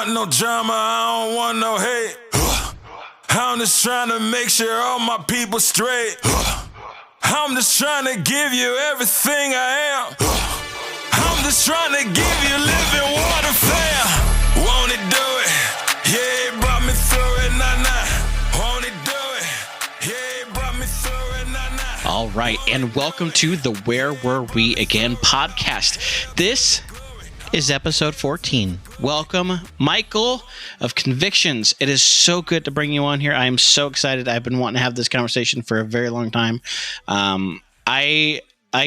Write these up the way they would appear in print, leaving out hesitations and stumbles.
want no drama, I don't want no hate. I'm just trying to make sure all my people straight. I'm just trying to give you everything I am. I'm just trying to give you living water fam. Won't it do it? Yeah, it brought me through it, nah. Won't it do it? Yeah, it brought me through it, nah. All right, and welcome to the Where Were We Again podcast. This is episode 14. Welcome, Michael of Convictions. It is so good to bring you on here. I am so excited. I've been wanting to have this conversation for a very long time. I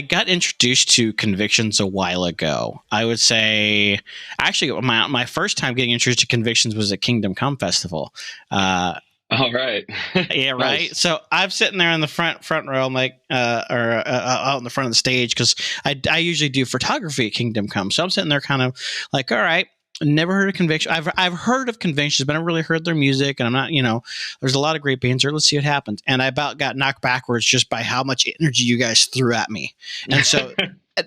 got introduced to Convictions a while ago. I would say, actually, my first time getting introduced to Convictions was at Kingdom Come Festival. All right. Yeah, right. Nice. So I'm sitting there in the front row, I'm like, out in the front of the stage, because I usually do photography at Kingdom Come. So I'm sitting there kind of like, all right, never heard of Conviction. I've heard of Convictions, but I never really heard their music, and I'm not, there's a lot of great bands here. Let's see what happens. And I about got knocked backwards just by how much energy you guys threw at me. And so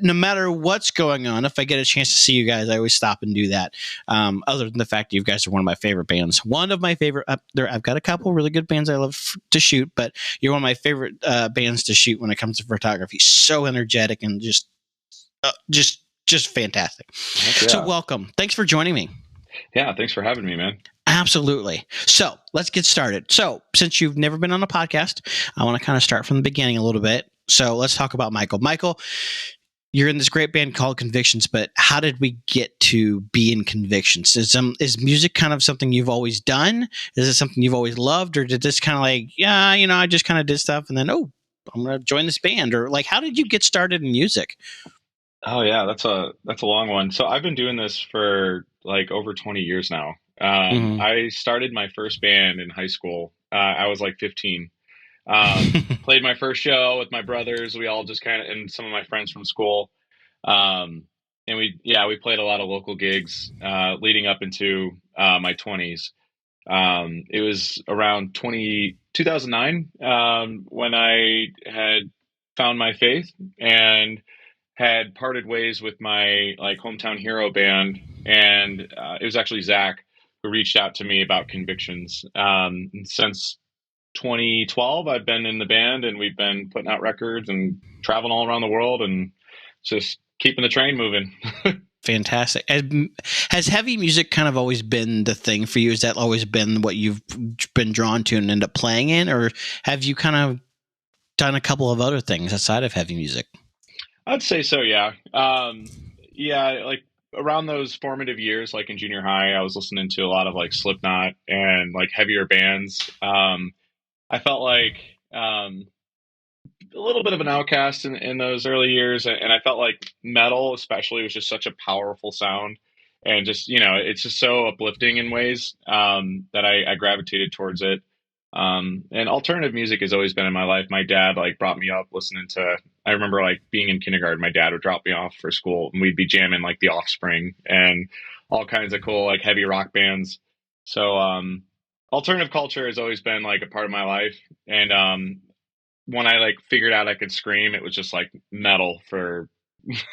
no matter what's going on, if I get a chance to see you guys, I always stop and do that. Other than the fact that you guys are one of my favorite bands. One of my favorite, I've got a couple really good bands I love to shoot, but you're one of my favorite bands to shoot when it comes to photography. So energetic and just fantastic. Yeah. So welcome. Thanks for joining me. Yeah, thanks for having me, man. Absolutely. So let's get started. So since you've never been on a podcast, I want to kind of start from the beginning a little bit. So let's talk about Michael. Michael, you're in this great band called Convictions, but how did we get to be in Convictions? Is music kind of something you've always done? Is it something you've always loved? Or did this kind of like, I just kind of did stuff and then, I'm going to join this band? Or like, how did you get started in music? Oh yeah, that's a long one. So I've been doing this for like over 20 years now. I started my first band in high school. I was like 15. Played my first show with my brothers. We all just kind of, and some of my friends from school. And we played a lot of local gigs, leading up into, my 20s. It was around 2009, when I had found my faith and had parted ways with my like hometown hero band. And, it was actually Zach who reached out to me about Convictions. And since 2012, I've been in the band and we've been putting out records and traveling all around the world and just keeping the train moving. Fantastic. Has heavy music kind of always been the thing for you? Has that always been what you've been drawn to and end up playing in? Or have you kind of done a couple of other things outside of heavy music? I'd say so, yeah. Like around those formative years, like in junior high, I was listening to a lot of like Slipknot and like heavier bands. I felt like a little bit of an outcast in those early years. And I felt like metal especially was just such a powerful sound. And just, it's just so uplifting in ways that I gravitated towards it. And alternative music has always been in my life. My dad like brought me up listening to, I remember like being in kindergarten, my dad would drop me off for school and we'd be jamming like The Offspring and all kinds of cool like heavy rock bands. So alternative culture has always been like a part of my life. And when I like figured out I could scream, it was just like metal for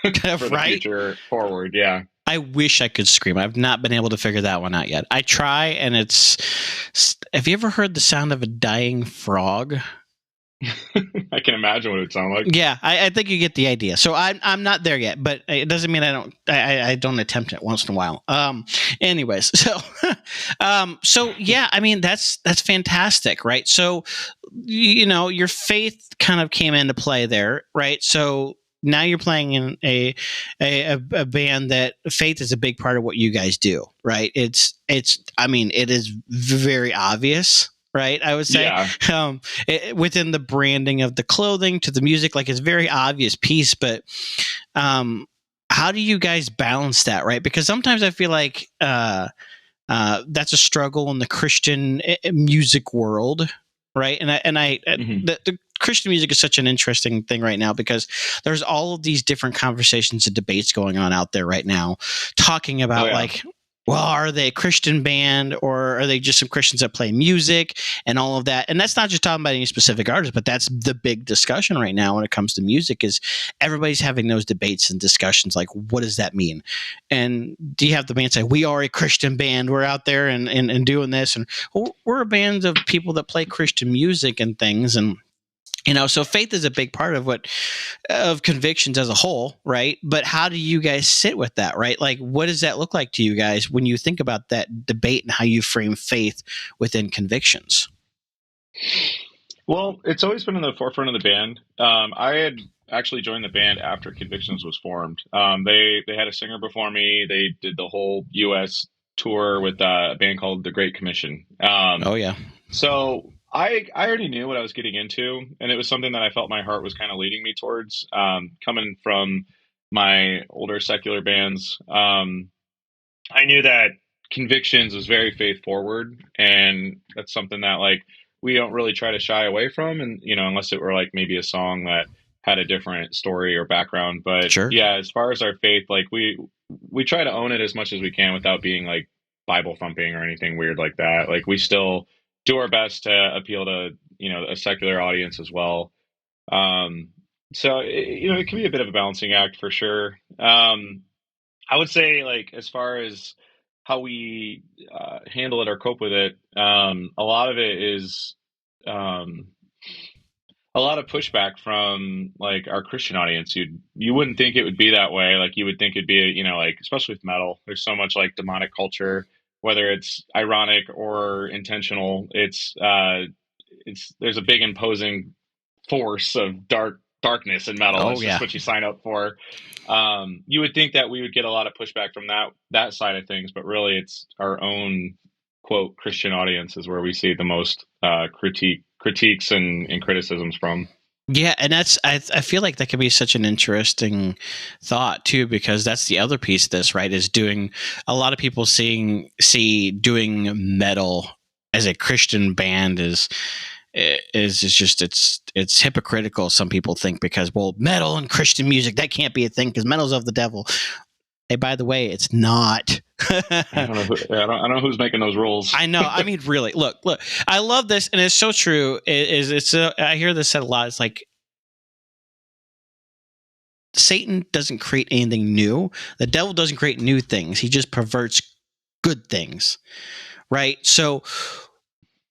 the Right? future forward. Yeah. I wish I could scream. I've not been able to figure that one out yet. I try, and have you ever heard the sound of a dying frog? I can imagine what it sounds like. Yeah, I think you get the idea. So I'm not there yet, but it doesn't mean I don't attempt it once in a while. Anyways, so yeah, I mean that's fantastic, right? So your faith kind of came into play there, right? So now you're playing in a band that faith is a big part of what you guys do, right? It is very obvious, right? I would say, Yeah. Within the branding of the clothing to the music, like it's a very obvious piece, but how do you guys balance that, right? Because sometimes I feel like that's a struggle in the Christian music world, right? The Christian music is such an interesting thing right now because there's all of these different conversations and debates going on out there right now, talking about like well, are they a Christian band or are they just some Christians that play music and all of that? And that's not just talking about any specific artist, but that's the big discussion right now when it comes to music is everybody's having those debates and discussions like, what does that mean? And do you have the band say, we are a Christian band, we're out there and doing this, and we're a band of people that play Christian music and things. And so faith is a big part of convictions as a whole, right? But how do you guys sit with that, right? Like, what does that look like to you guys when you think about that debate and how you frame faith within convictions? Well, it's always been in the forefront of the band. I had actually joined the band after Convictions was formed. They had a singer before me. They did the whole U.S. tour with a band called The Great Commission. Oh yeah. So I already knew what I was getting into, and it was something that I felt my heart was kind of leading me towards. Coming from my older secular bands, I knew that Convictions was very faith forward, and that's something that like we don't really try to shy away from, and unless it were like maybe a song that had a different story or background. But Sure. yeah, as far as our faith, like we try to own it as much as we can without being like Bible thumping or anything weird like that. Like we still do our best to appeal to a secular audience as well. Um, so it can be a bit of a balancing act for sure. I would say like as far as how we handle it or cope with it, a lot of it is um, a lot of pushback from like our Christian audience. You wouldn't think it would be that way. Like you would think it'd be like especially with metal. There's so much like demonic culture, whether it's ironic or intentional. It's there's a big imposing force of darkness in metal. Oh It's yeah. just what you sign up for. You would think that we would get a lot of pushback from that side of things, but really it's our own quote Christian audience is where we see the most critiques and criticisms from. Yeah, and I feel like that could be such an interesting thought too, because that's the other piece of this, right? Is doing a lot of people see doing metal as a Christian band is just it's hypocritical. Some people think because metal and Christian music that can't be a thing because metal's of the devil. Hey, by the way, it's not. I don't know who's making those rules. I know. I mean, really, look. I love this, and it's so true. I hear this said a lot. It's like Satan doesn't create anything new. The devil doesn't create new things. He just perverts good things, right? So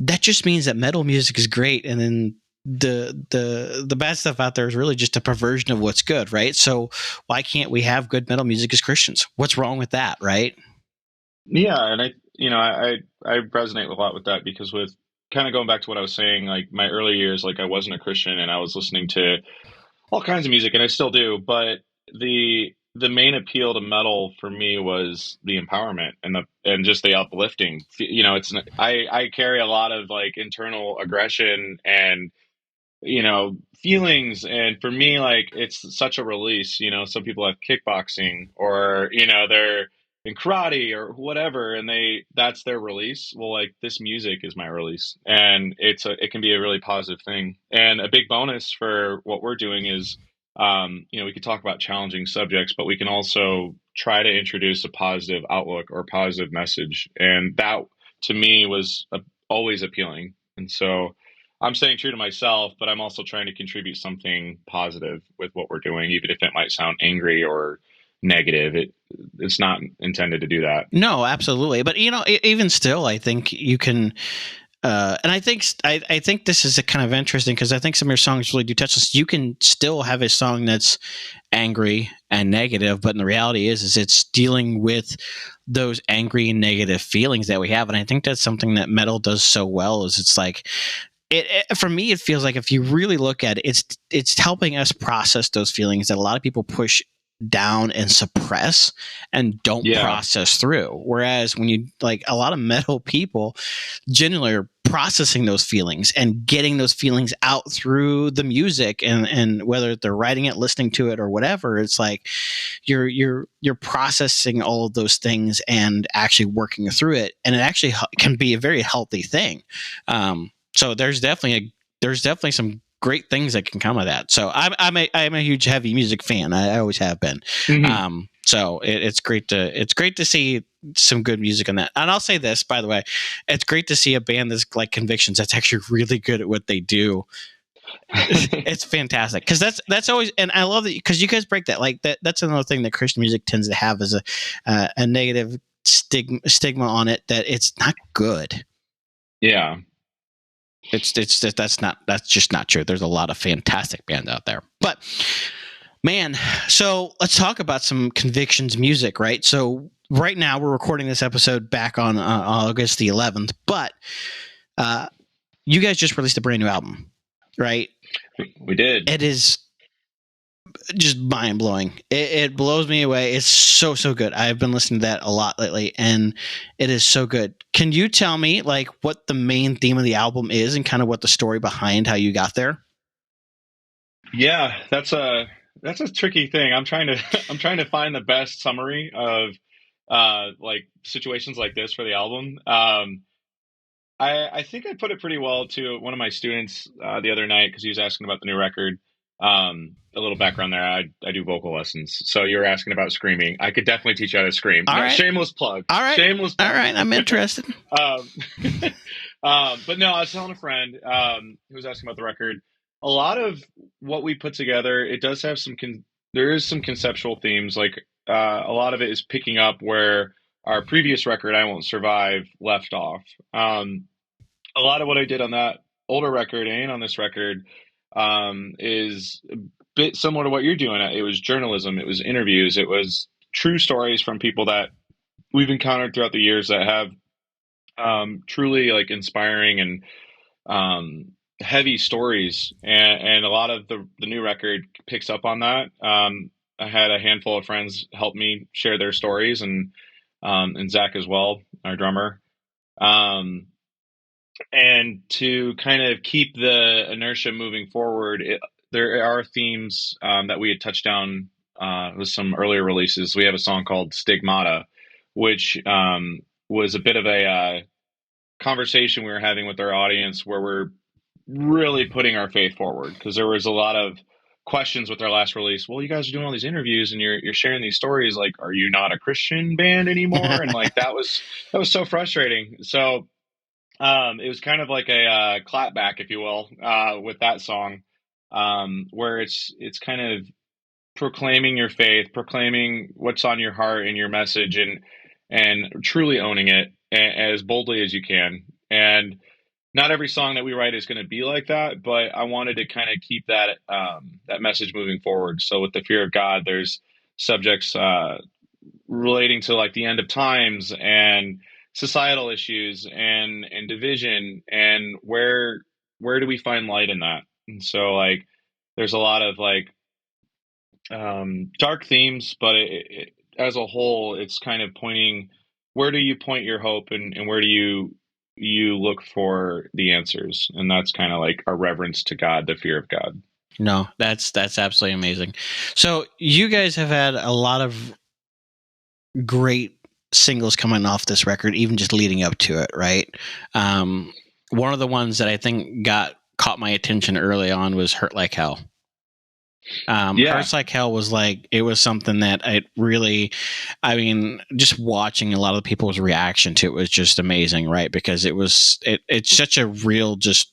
that just means that metal music is great, and then the bad stuff out there is really just a perversion of what's good, right? So why can't we have good metal music as Christians? What's wrong with that, right? Yeah, and I resonate a lot with that because with kind of going back to what I was saying, like my early years, like I wasn't a Christian and I was listening to all kinds of music, and I still do. But the main appeal to metal for me was the empowerment and just the uplifting. I carry a lot of like internal aggression and feelings, and for me like it's such a release. Some people have kickboxing or they're in karate or whatever, and that's their release. Well, like this music is my release, and it can be a really positive thing. And a big bonus for what we're doing is we could talk about challenging subjects, but we can also try to introduce a positive outlook or positive message, and that to me was always appealing. And so I'm staying true to myself, but I'm also trying to contribute something positive with what we're doing, even if it might sound angry or negative. It's not intended to do that. No, absolutely. But even still, I think you can. And I think this is a kind of interesting because I think some of your songs really do touch us. You can still have a song that's angry and negative, but in the reality is it's dealing with those angry and negative feelings that we have. And I think that's something that metal does so well. Is it's like. For me, it feels like if you really look at it, it's helping us process those feelings that a lot of people push down and suppress and don't process through. Whereas when you like a lot of metal people generally are processing those feelings and getting those feelings out through the music and whether they're writing it, listening to it or whatever, it's like you're processing all of those things and actually working through it. And it actually can be a very healthy thing. So there's definitely some great things that can come of that. So I'm a huge heavy music fan. I always have been. Mm-hmm. So it's great to see some good music on that. And I'll say this, by the way, it's great to see a band that's like Convictions that's actually really good at what they do. It's fantastic because that's always, and I love that because you guys break that. Like that's another thing that Christian music tends to have is a negative stigma on it, that it's not good. Yeah. It's that's just not true. There's a lot of fantastic bands out there. But man, so let's talk about some Convictions music, right? So right now we're recording this episode back on August the 11th, but you guys just released a brand new album, right? We did. It is just mind blowing. It blows me away. It's so good. I've been listening to that a lot lately, and it is so good. Can you tell me like what the main theme of the album is and kind of what the story behind how you got there? Yeah, that's a tricky thing. I'm trying to find the best summary of like situations like this for the album. I think I put it pretty well to one of my students the other night because he was asking about the new record. A little background there. I do vocal lessons. So you were asking about screaming. I could definitely teach you how to scream. All No, right. Shameless plug. All right. Shameless plug. All right. I'm interested. But no, I was telling a friend who was asking about the record. A lot of what we put together, it does have there is some conceptual themes. Like a lot of it is picking up where our previous record, I Won't Survive, left off. A lot of what I did on that older record and on this record is a bit similar to what you're doing. It was journalism, it was interviews, it was true stories from people that we've encountered throughout the years that have truly like inspiring and heavy stories. And a lot of the new record picks up on that. I had a handful of friends help me share their stories, and Zach as well, our drummer. And to kind of keep the inertia moving forward, there are themes that we had touched on with some earlier releases. We have a song called Stigmata, which was a bit of a conversation we were having with our audience where we're really putting our faith forward, because there was a lot of questions with our last release. Well, you guys are doing all these interviews and you're sharing these stories. Like, are you not a Christian band anymore? And like that was so frustrating. So it was kind of like a clapback, if you will, with that song, where it's kind of proclaiming your faith, proclaiming what's on your heart and your message, and truly owning it as boldly as you can. And not every song that we write is going to be like that, but I wanted to kind of keep that that message moving forward. So with the fear of God, there's subjects relating to like the end of times and societal issues and division, and where do we find light in that? And so like there's a lot of like dark themes, but as a whole, it's kind of pointing, where do you point your hope, and where do you look for the answers? And that's kind of like a reverence to God, the fear of God. No, that's absolutely amazing. So you guys have had a lot of great singles coming off this record, even just leading up to it, right? One of the ones that I think caught my attention early on was Hurt Like Hell. Hurts Like Hell was like, it was something that just watching a lot of the people's reaction to it was just amazing, right? Because it's such a real, just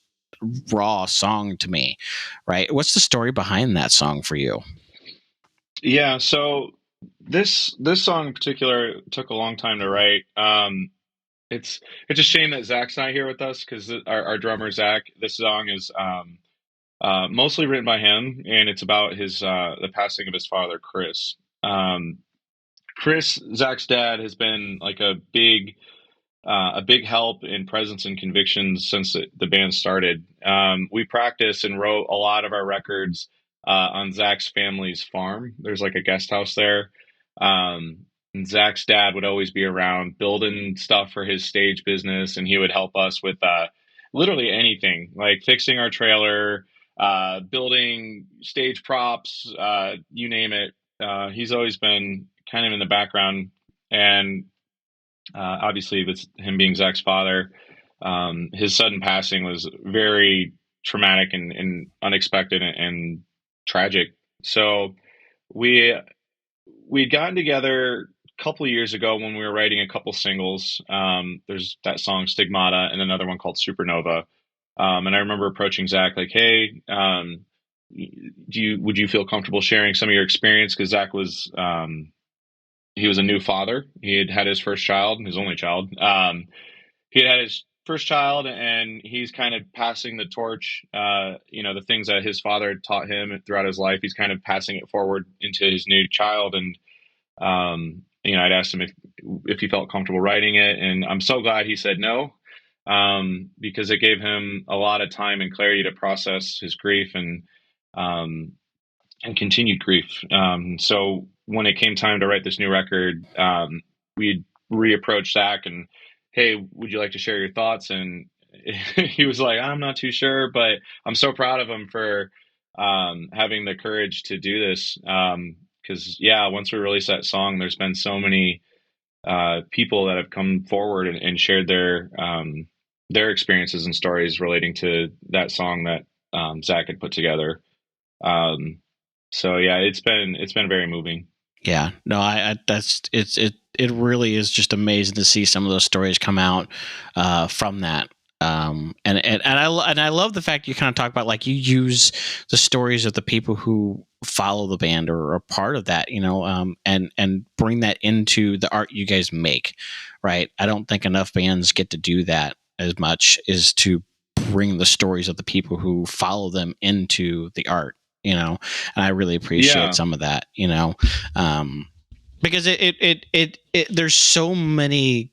raw song to me, right? What's the story behind that song for you? Yeah, so this song in particular took a long time to write. It's a shame that Zach's not here with us, because our drummer Zach, this song is mostly written by him, and it's about his the passing of his father, Chris. Chris, Zach's dad, has been like a big help and presence and Convictions since the band started. We practiced and wrote a lot of our records on Zach's family's farm. There's like a guest house there. And Zach's dad would always be around building stuff for his stage business, and he would help us with literally anything, like fixing our trailer, building stage props, you name it. He's always been kind of in the background. And obviously, with him being Zach's father, his sudden passing was very traumatic and unexpected and tragic. So we'd gotten together couple of years ago when we were writing a couple singles. There's that song Stigmata and another one called Supernova. And I remember approaching Zach like, "Hey, would you feel comfortable sharing some of your experience?" Because Zach was he was a new father. He had had his first child, his only child. He had his first child, and he's kind of passing the torch. The things that his father had taught him throughout his life, he's kind of passing it forward into his new child. And I'd asked him if he felt comfortable writing it, and I'm so glad he said no, because it gave him a lot of time and clarity to process his grief and continued grief. So when it came time to write this new record, we reapproached Zach and, "Hey, would you like to share your thoughts?" And he was like, "I'm not too sure," but I'm so proud of him for having the courage to do this. Because once we released that song, there's been so many people that have come forward and shared their experiences and stories relating to that song that Zach had put together. So yeah, it's been very moving. Yeah, no, it really is just amazing to see some of those stories come out from that. And I love the fact you kind of talk about, like, you use the stories of the people who follow the band or are part of that, and bring that into the art you guys make, right? I don't think enough bands get to do that as much, is to bring the stories of the people who follow them into the art, and I really appreciate some of that, because it there's so many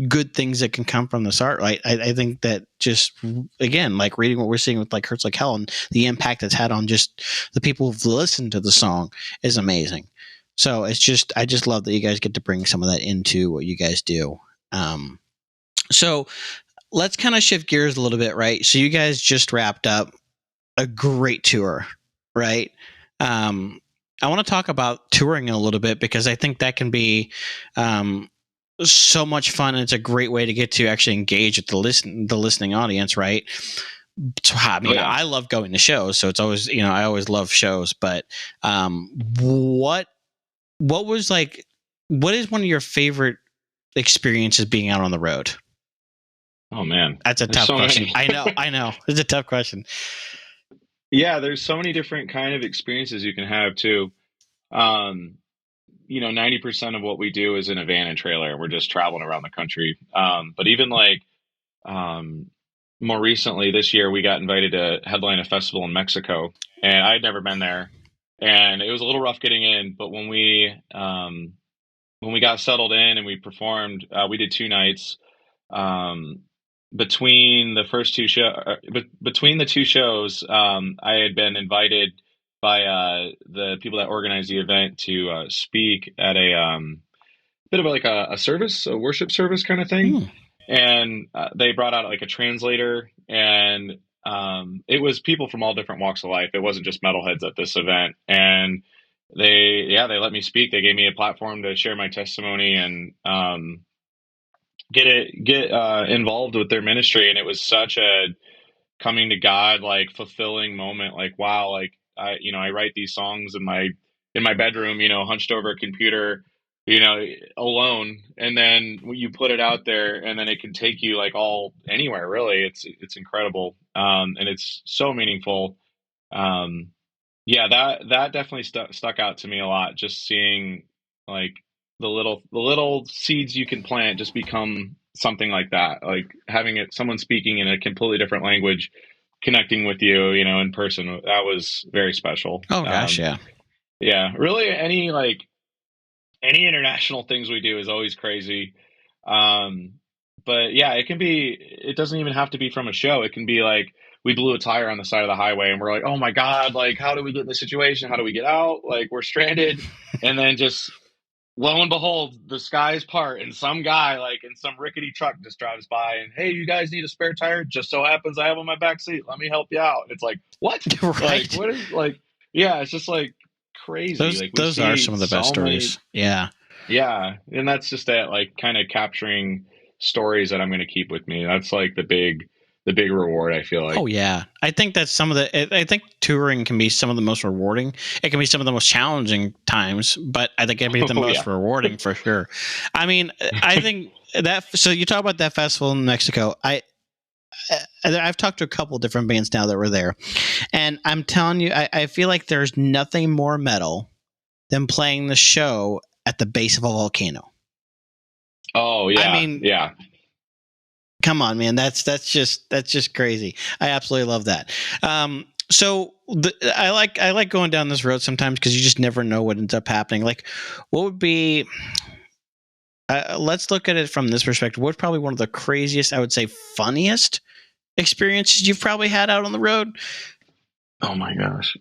good things that can come from this art, right? I think that, just again, like reading what we're seeing with like Hurts Like Hell and the impact it's had on just the people who've listened to the song is amazing. So I just love that you guys get to bring some of that into what you guys do. So let's kind of shift gears a little bit, right? So you guys just wrapped up a great tour, right? I want to talk about touring a little bit, because I think that can be so much fun, and it's a great way to get to actually engage with the listening audience, right? So, I mean, I love going to shows, so it's always, I always love shows. But what was like? What is one of your favorite experiences being out on the road? Oh man, that's a tough question. I know, it's a tough question. Yeah, there's so many different kind of experiences you can have too. 90% of what we do is in a van and trailer. We're just traveling around the country. But even like more recently this year, we got invited to headline a festival in Mexico, and I had never been there, and it was a little rough getting in. But when we got settled in and we performed, we did 2 nights. Between the first between the 2 shows, I had been invited by the people that organized the event to speak at a bit of like a service, a worship service kind of thing. And they brought out like a translator, and it was people from all different walks of life. It wasn't just metalheads at this event. And they let me speak. They gave me a platform to share my testimony and get involved with their ministry. And it was such a coming to God, like, fulfilling moment. Like, wow, like I write these songs in my bedroom, hunched over a computer, alone, and then you put it out there, and then it can take you like all anywhere, really. It's incredible. And it's so meaningful. That definitely stuck out to me a lot, just seeing like the little seeds you can plant just become something like that, like having someone speaking in a completely different language, connecting with you, in person. That was very special. Oh gosh. Yeah, really, any international things we do is always crazy. But yeah, it doesn't even have to be from a show. It can be like, we blew a tire on the side of the highway and we're like, oh my God, like, how do we get in this situation? How do we get out? Like, we're stranded. And then just lo and behold, the skies part, and some guy like in some rickety truck just drives by and, hey, you guys need a spare tire? Just so happens I have on my back seat. Let me help you out. It's like, what? Right. Like, what is, like, yeah, it's just like crazy. Those are some of the best stories. Yeah. And that's just that, like, kind of capturing stories that I'm going to keep with me. That's like the big the big reward, I feel like. Oh yeah, I think that's some of the. I think touring can be some of the most rewarding. It can be some of the most challenging times, but I think it can be the Oh most yeah. rewarding for sure. I mean, I think that. So you talk about that festival in Mexico. I've talked to a couple different bands now that were there, and I'm telling you, I feel like there's nothing more metal than playing the show at the base of a volcano. Oh yeah. I mean, yeah. come on, man. That's just crazy. I absolutely love that. So I like going down this road sometimes because you just never know what ends up happening. Like, what would be? Let's look at it from this perspective. What's probably one of the craziest, I would say, funniest experiences you've probably had out on the road? Oh my gosh.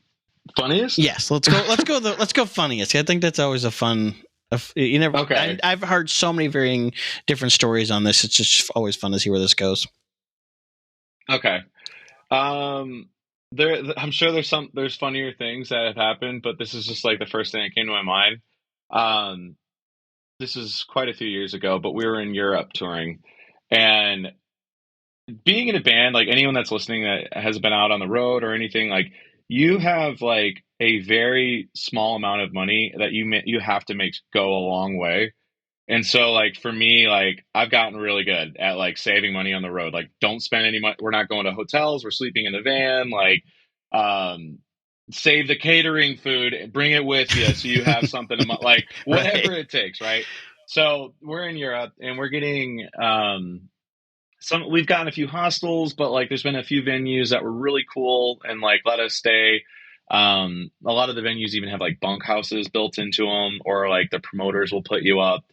Funniest? Yes, let's go. Let's go funniest. I think that's always a fun. You never. Okay. I've heard so many varying different stories on this. It's just always fun to see where this goes. Okay. There, I'm sure there's funnier things that have happened, but this is just like the first thing that came to my mind. Um, this is quite a few years ago, but we were in Europe touring, and being in a band, like anyone that's listening that has been out on the road or anything, like you have like a very small amount of money that you have to make go a long way. And so like for me, like I've gotten really good at like saving money on the road. Like don't spend any money. We're not going to hotels. We're sleeping in the van. Like um save the catering food, bring it with you so you have something like whatever Right. it takes, right? So we're in Europe and we're getting we've gotten a few hostels, but like there's been a few venues that were really cool and like let us stay. A lot of the venues even have like bunk houses built into them, or like the promoters will put you up.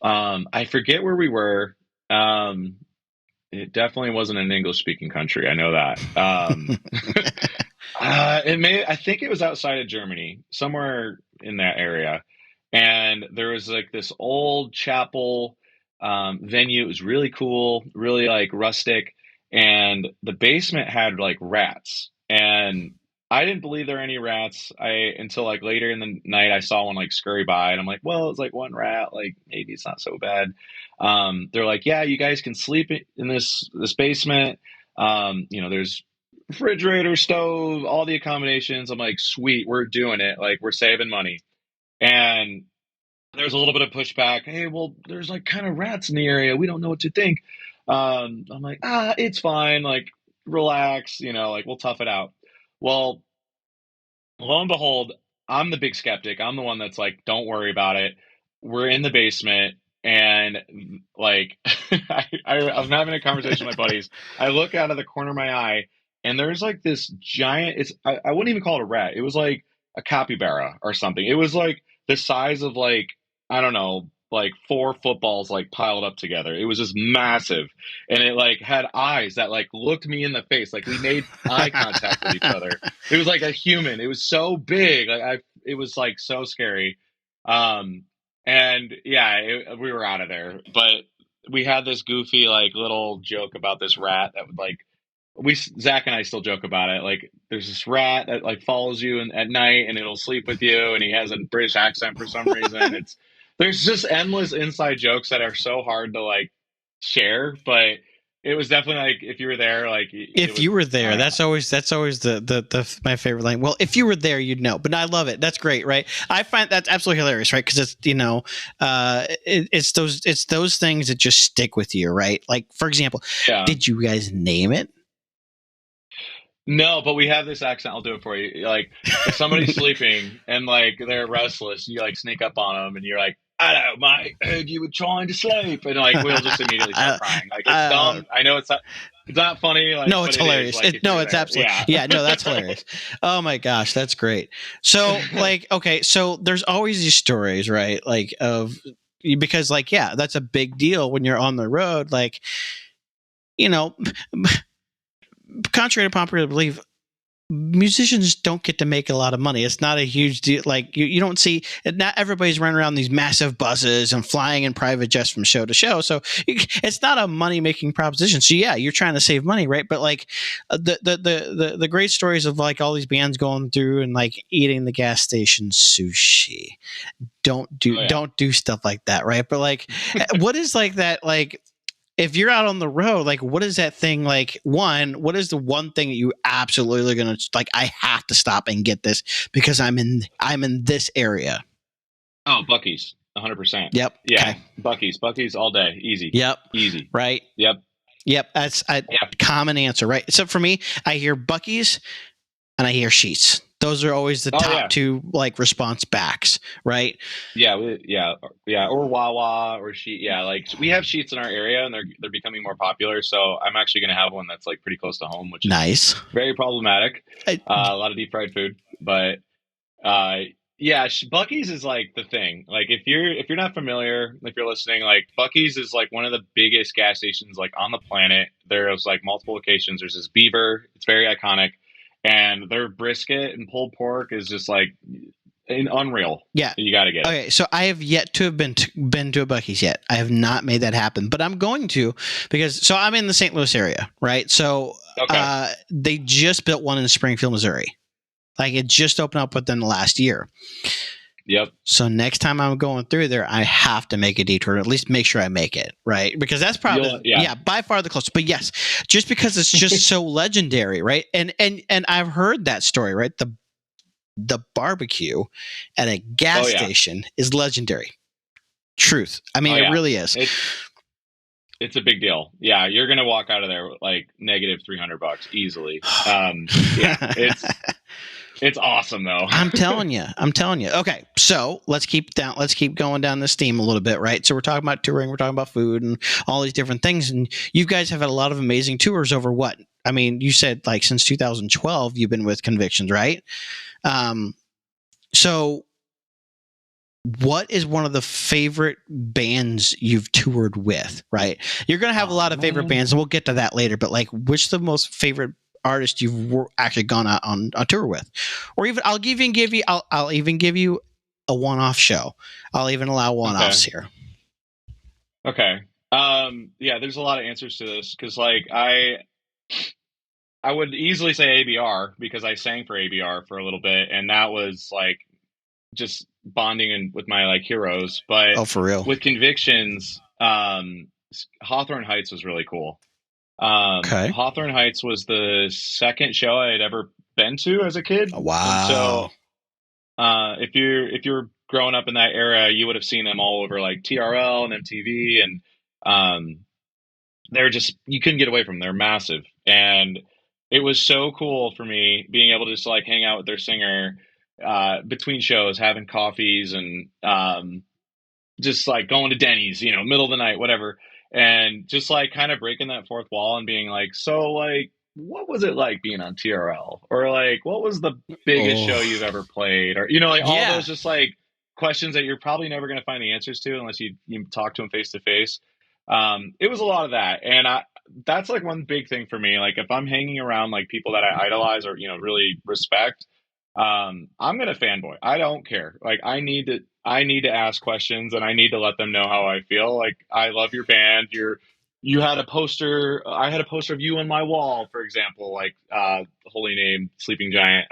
I forget where we were. It definitely wasn't an English speaking country. I know that. I think it was outside of Germany, somewhere in that area. And there was like this old chapel venue. It was really cool, really like rustic. And the basement had like rats. And I didn't believe there were any rats. Until like later in the night, I saw one like scurry by, and I'm like, well, it's like one rat. Like maybe it's not so bad. They're like, yeah, you guys can sleep in this basement. There's refrigerator, stove, all the accommodations. I'm like, sweet, we're doing it. Like, we're saving money. And there's a little bit of pushback. Hey, well, there's like kind of rats in the area. We don't know what to think. I'm like, it's fine. Like, relax, like we'll tough it out. Well, lo and behold, I'm the big skeptic. I'm the one that's like, don't worry about it. We're in the basement. And like, I'm having a conversation with my buddies. I look out of the corner of my eye, and there's like this giant, I wouldn't even call it a rat. It was like a capybara or something. It was like the size of like, I don't know, like 4 footballs like piled up together. It was just massive. And it like had eyes that like looked me in the face. Like we made eye contact with each other. It was like a human. It was so big. It was like so scary. And yeah, we were out of there. But we had this goofy like little joke about this rat that would like Zach and I still joke about it. Like, there's this rat that like follows you at night, and it'll sleep with you, and he has a British accent for some reason. There's just endless inside jokes that are so hard to like share, but it was definitely like if you were there, like if you were there, that's always the my favorite line. Well, if you were there, you'd know. But I love it. That's great, right? I find that's absolutely hilarious, right? Because it's it's those things that just stick with you, right? Like for example, did you guys name it? No, but we have this accent. I'll do it for you. Like if somebody's sleeping and like they're restless, you like sneak up on them and you're like, "Hello, mate. Heard you were trying to sleep," and like we'll just immediately start crying. Like it's dumb. I know it's not funny. Like, no, it's hilarious. It's absolutely yeah. No, that's hilarious. Oh my gosh, that's great. So like, okay, so there's always these stories, right? Like because like yeah, that's a big deal when you're on the road. Like contrary to popular belief, musicians don't get to make a lot of money. It's not a huge deal. Like you don't see, not everybody's running around these massive buses and flying in private jets from show to show. So it's not a money making proposition. So yeah, you're trying to save money, right? But like the great stories of like all these bands going through and like eating the gas station sushi. Don't do stuff like that, right? But like, what is like that? Like, if you're out on the road, like, what is that thing? Like, what is the one thing that you absolutely gonna like? I have to stop and get this because I'm in this area. Oh, Bucky's, 100%. Yep. Yeah, Okay. Bucky's all day, easy. Yep. Easy. Right. Yep. That's a common answer, right? So for me, I hear Bucky's and I hear Sheets. Those are always the top two like response backs, right? Yeah, or Wawa or Sheet. Yeah, like we have Sheets in our area, and they're becoming more popular. So I'm actually going to have one that's like pretty close to home, which is nice. Very problematic. A lot of deep fried food, but yeah, Bucky's is like the thing. Like if you're not familiar, if you're listening, like Bucky's is like one of the biggest gas stations like on the planet. There's like multiple locations. There's this Beaver. It's very iconic. And their brisket and pulled pork is just like unreal. Yeah, you got to get it. Okay, so I have yet to have been to a Bucky's yet. I have not made that happen, but I'm going to because I'm in the St. Louis area, right? So they just built one in Springfield, Missouri. Like it just opened up within the last year. Yep. So next time I'm going through there, I have to make a detour, at least make sure I make it, right? Because that's probably by far the closest. But yes, just because it's just so legendary, right? And I've heard that story, right? The barbecue at a gas station is legendary. Truth. I mean, it really is. It's a big deal. Yeah, you're gonna walk out of there with like negative $300 easily. It's awesome though. I'm telling you. Okay, so let's keep going down this theme a little bit, right? So we're talking about touring, we're talking about food and all these different things. And you guys have had a lot of amazing tours over what? I mean, you said like since 2012 you've been with Convictions, right? So what is one of the favorite bands you've toured with, right? You're going to have a lot of favorite bands and we'll get to that later, but like which the most favorite artist you've actually gone out on a tour with, or even I'll even give you a one-off show. I'll even allow one-offs here. Okay. Yeah, there's a lot of answers to this because like I would easily say ABR because I sang for ABR for a little bit, and that was like just bonding with my like heroes. But for real, with Convictions, Hawthorne Heights was really cool. Hawthorne Heights was the second show I had ever been to as a kid. Wow. And so, if you're growing up in that era, you would have seen them all over like TRL and MTV, and they're just you couldn't get away from them. They're massive, and it was so cool for me being able to just like hang out with their singer between shows, having coffees, and just like going to Denny's, middle of the night, whatever. And just like kind of breaking that fourth wall and being like, so like, what was it like being on TRL? Or like, what was the biggest show you've ever played? Or, like all those just like questions that you're probably never going to find the answers to unless you talk to them face to face. It was a lot of that. And that's like one big thing for me. Like if I'm hanging around like people that I idolize or, really respect, I'm going to fanboy. I don't care. Like I need to ask questions and I need to let them know how I feel. Like I love your band. You had a poster. I had a poster of you on my wall, for example, like Holy Name, Sleeping Giant.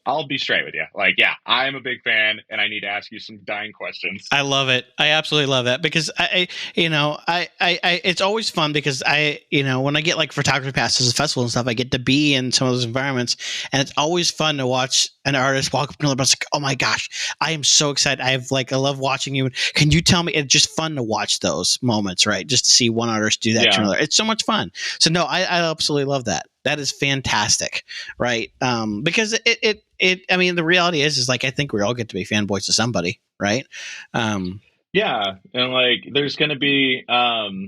I'll be straight with you. Like, yeah, I am a big fan, and I need to ask you some dying questions. I love it. I absolutely love that because I it's always fun because when I get like photography passes at festivals and stuff, I get to be in some of those environments, and it's always fun to watch an artist walk up to another person. Like, oh my gosh, I am so excited. I love watching you. Can you tell me? It's just fun to watch those moments, right? Just to see one artist do that to another. It's so much fun. So no, I absolutely love that. That is fantastic, right? Because I mean, the reality is like I think we all get to be fanboys of somebody, right? Yeah, and like there's gonna be like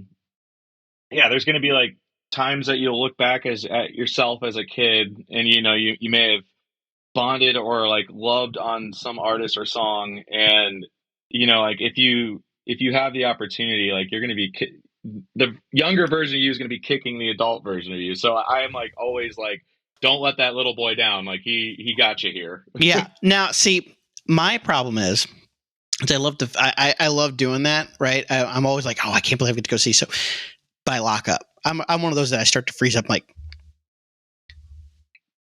times that you'll look back at yourself as a kid, and you may have bonded or like loved on some artist or song, and like if you have the opportunity, like you're gonna be the younger version of you is going to be kicking the adult version of you. So I am like always like, don't let that little boy down. Like he got you here. Yeah. Now, see, my problem is I love doing that. Right. I'm always like, oh, I can't believe I get to go see. So by lock up, I'm one of those that I start to freeze up. Like,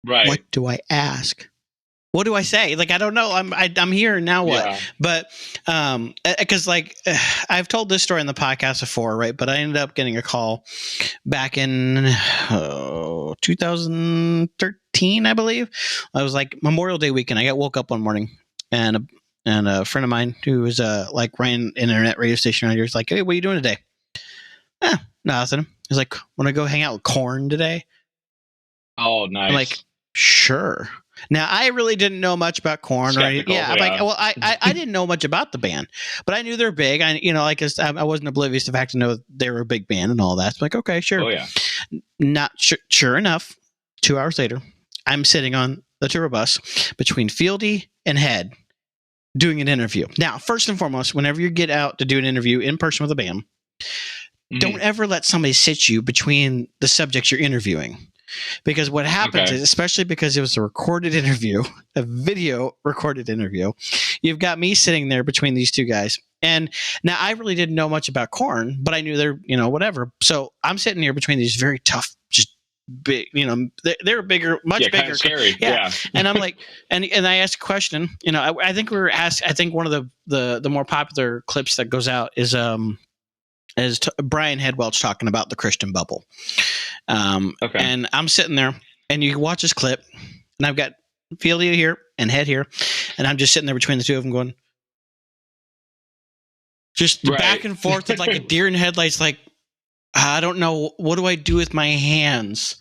right. What do I ask? what do I say? Like, I don't know. I'm here now. What? Yeah. But because like I've told this story in the podcast before, right? But I ended up getting a call back in 2013, I believe. I was like Memorial Day weekend. I got woke up one morning and a friend of mine who was like ran an internet radio station around here was like, "Hey, what are you doing today?" Nothing. He's like, "Want to go hang out with Korn today?" Oh, nice. I'm like, "Sure." Now, I really didn't know much about Korn or anything. Yeah, I'm like, well, I didn't know much about the band, but I knew they're big. I wasn't oblivious to the fact to know they were a big band and all that. So I'm like, okay, sure. Oh yeah. Not sure enough. 2 hours later, I'm sitting on the tour bus between Fieldy and Head doing an interview. Now, first and foremost, whenever you get out to do an interview in person with a band, don't ever let somebody sit you between the subjects you're interviewing. Because what happens is, especially because it was a recorded interview, a video recorded interview, you've got me sitting there between these two guys. And now I really didn't know much about Korn, but I knew they're, whatever. So I'm sitting here between these very tough, just big, they're bigger, much bigger. Kind of scary. Yeah. And I'm like, and I asked a question, I think we were asked, I think one of the more popular clips that goes out is, Brian Headwelch talking about the Christian bubble. And I'm sitting there and you watch this clip and I've got Fieldia here and Head here. And I'm just sitting there between the two of them going, just back and forth. It's like a deer in headlights. Like, I don't know. What do I do with my hands?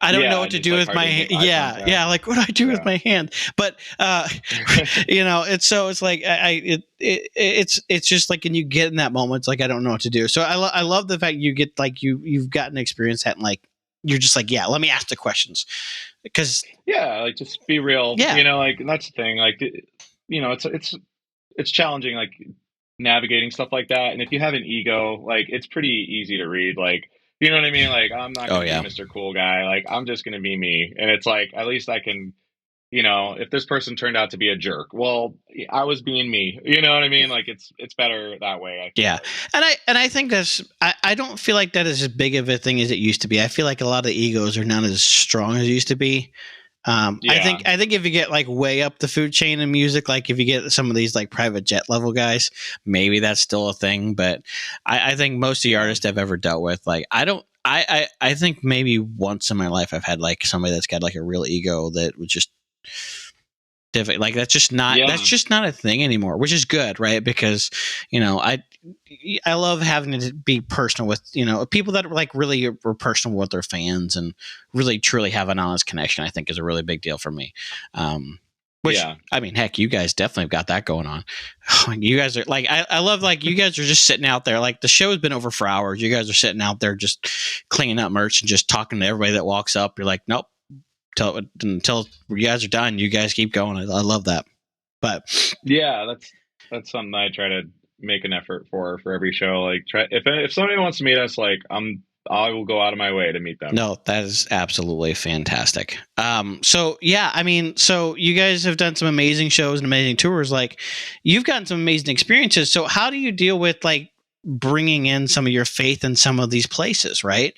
I don't know what to do with my hand. Yeah. Like, what do I do with my hand? But, it's like, it's just like, and you get in that moment, it's like, I don't know what to do. So I love the fact you get like, you've gotten experience that, and like, you're just like, yeah, let me ask the questions. Because like, just be real. Like, that's the thing. Like, it's challenging, like navigating stuff like that. And if you have an ego, like, it's pretty easy to read. Like, you know what I mean? Like, I'm not going to be Mr. Cool Guy. Like, I'm just going to be me. And it's like, at least I can, if this person turned out to be a jerk, well, I was being me. You know what I mean? Like, it's better that way. Yeah. And I think I don't feel like that is as big of a thing as it used to be. I feel like a lot of the egos are not as strong as it used to be. I think if you get like way up the food chain in music, like if you get some of these like private jet level guys, maybe that's still a thing. But I think most of the artists I've ever dealt with, like, I think maybe once in my life I've had like somebody that's got like a real ego that was just different. Like, that's just not a thing anymore, which is good, right? Because I love having to be personal with people that like really are personal with their fans and really truly have an honest connection. I think is a really big deal for me. I mean, heck, you guys definitely got that going on. You guys are like, I love, like, you guys are just sitting out there. Like, the show's been over for hours. You guys are sitting out there just cleaning up merch and just talking to everybody that walks up. You're like, nope. Until you guys are done, you guys keep going. I love that. But yeah, that's something I try to make an effort for every show. Like, if somebody wants to meet us, like, I will go out of my way to meet them. No, that is absolutely fantastic. So you guys have done some amazing shows and amazing tours. Like, you've gotten some amazing experiences. So how do you deal with like bringing in some of your faith in some of these places, right?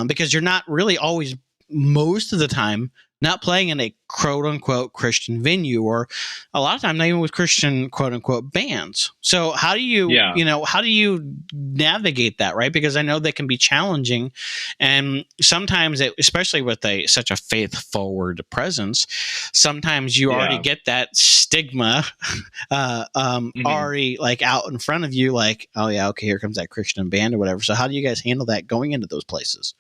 Because you're not really always, most of the time, not playing in a quote unquote Christian venue, or a lot of time not even with Christian quote unquote bands. So how do you, how do you navigate that, right? Because I know that can be challenging, and sometimes, especially with such a faith forward presence, sometimes you already get that stigma already like out in front of you, like, oh yeah, okay, here comes that Christian band or whatever. So how do you guys handle that going into those places?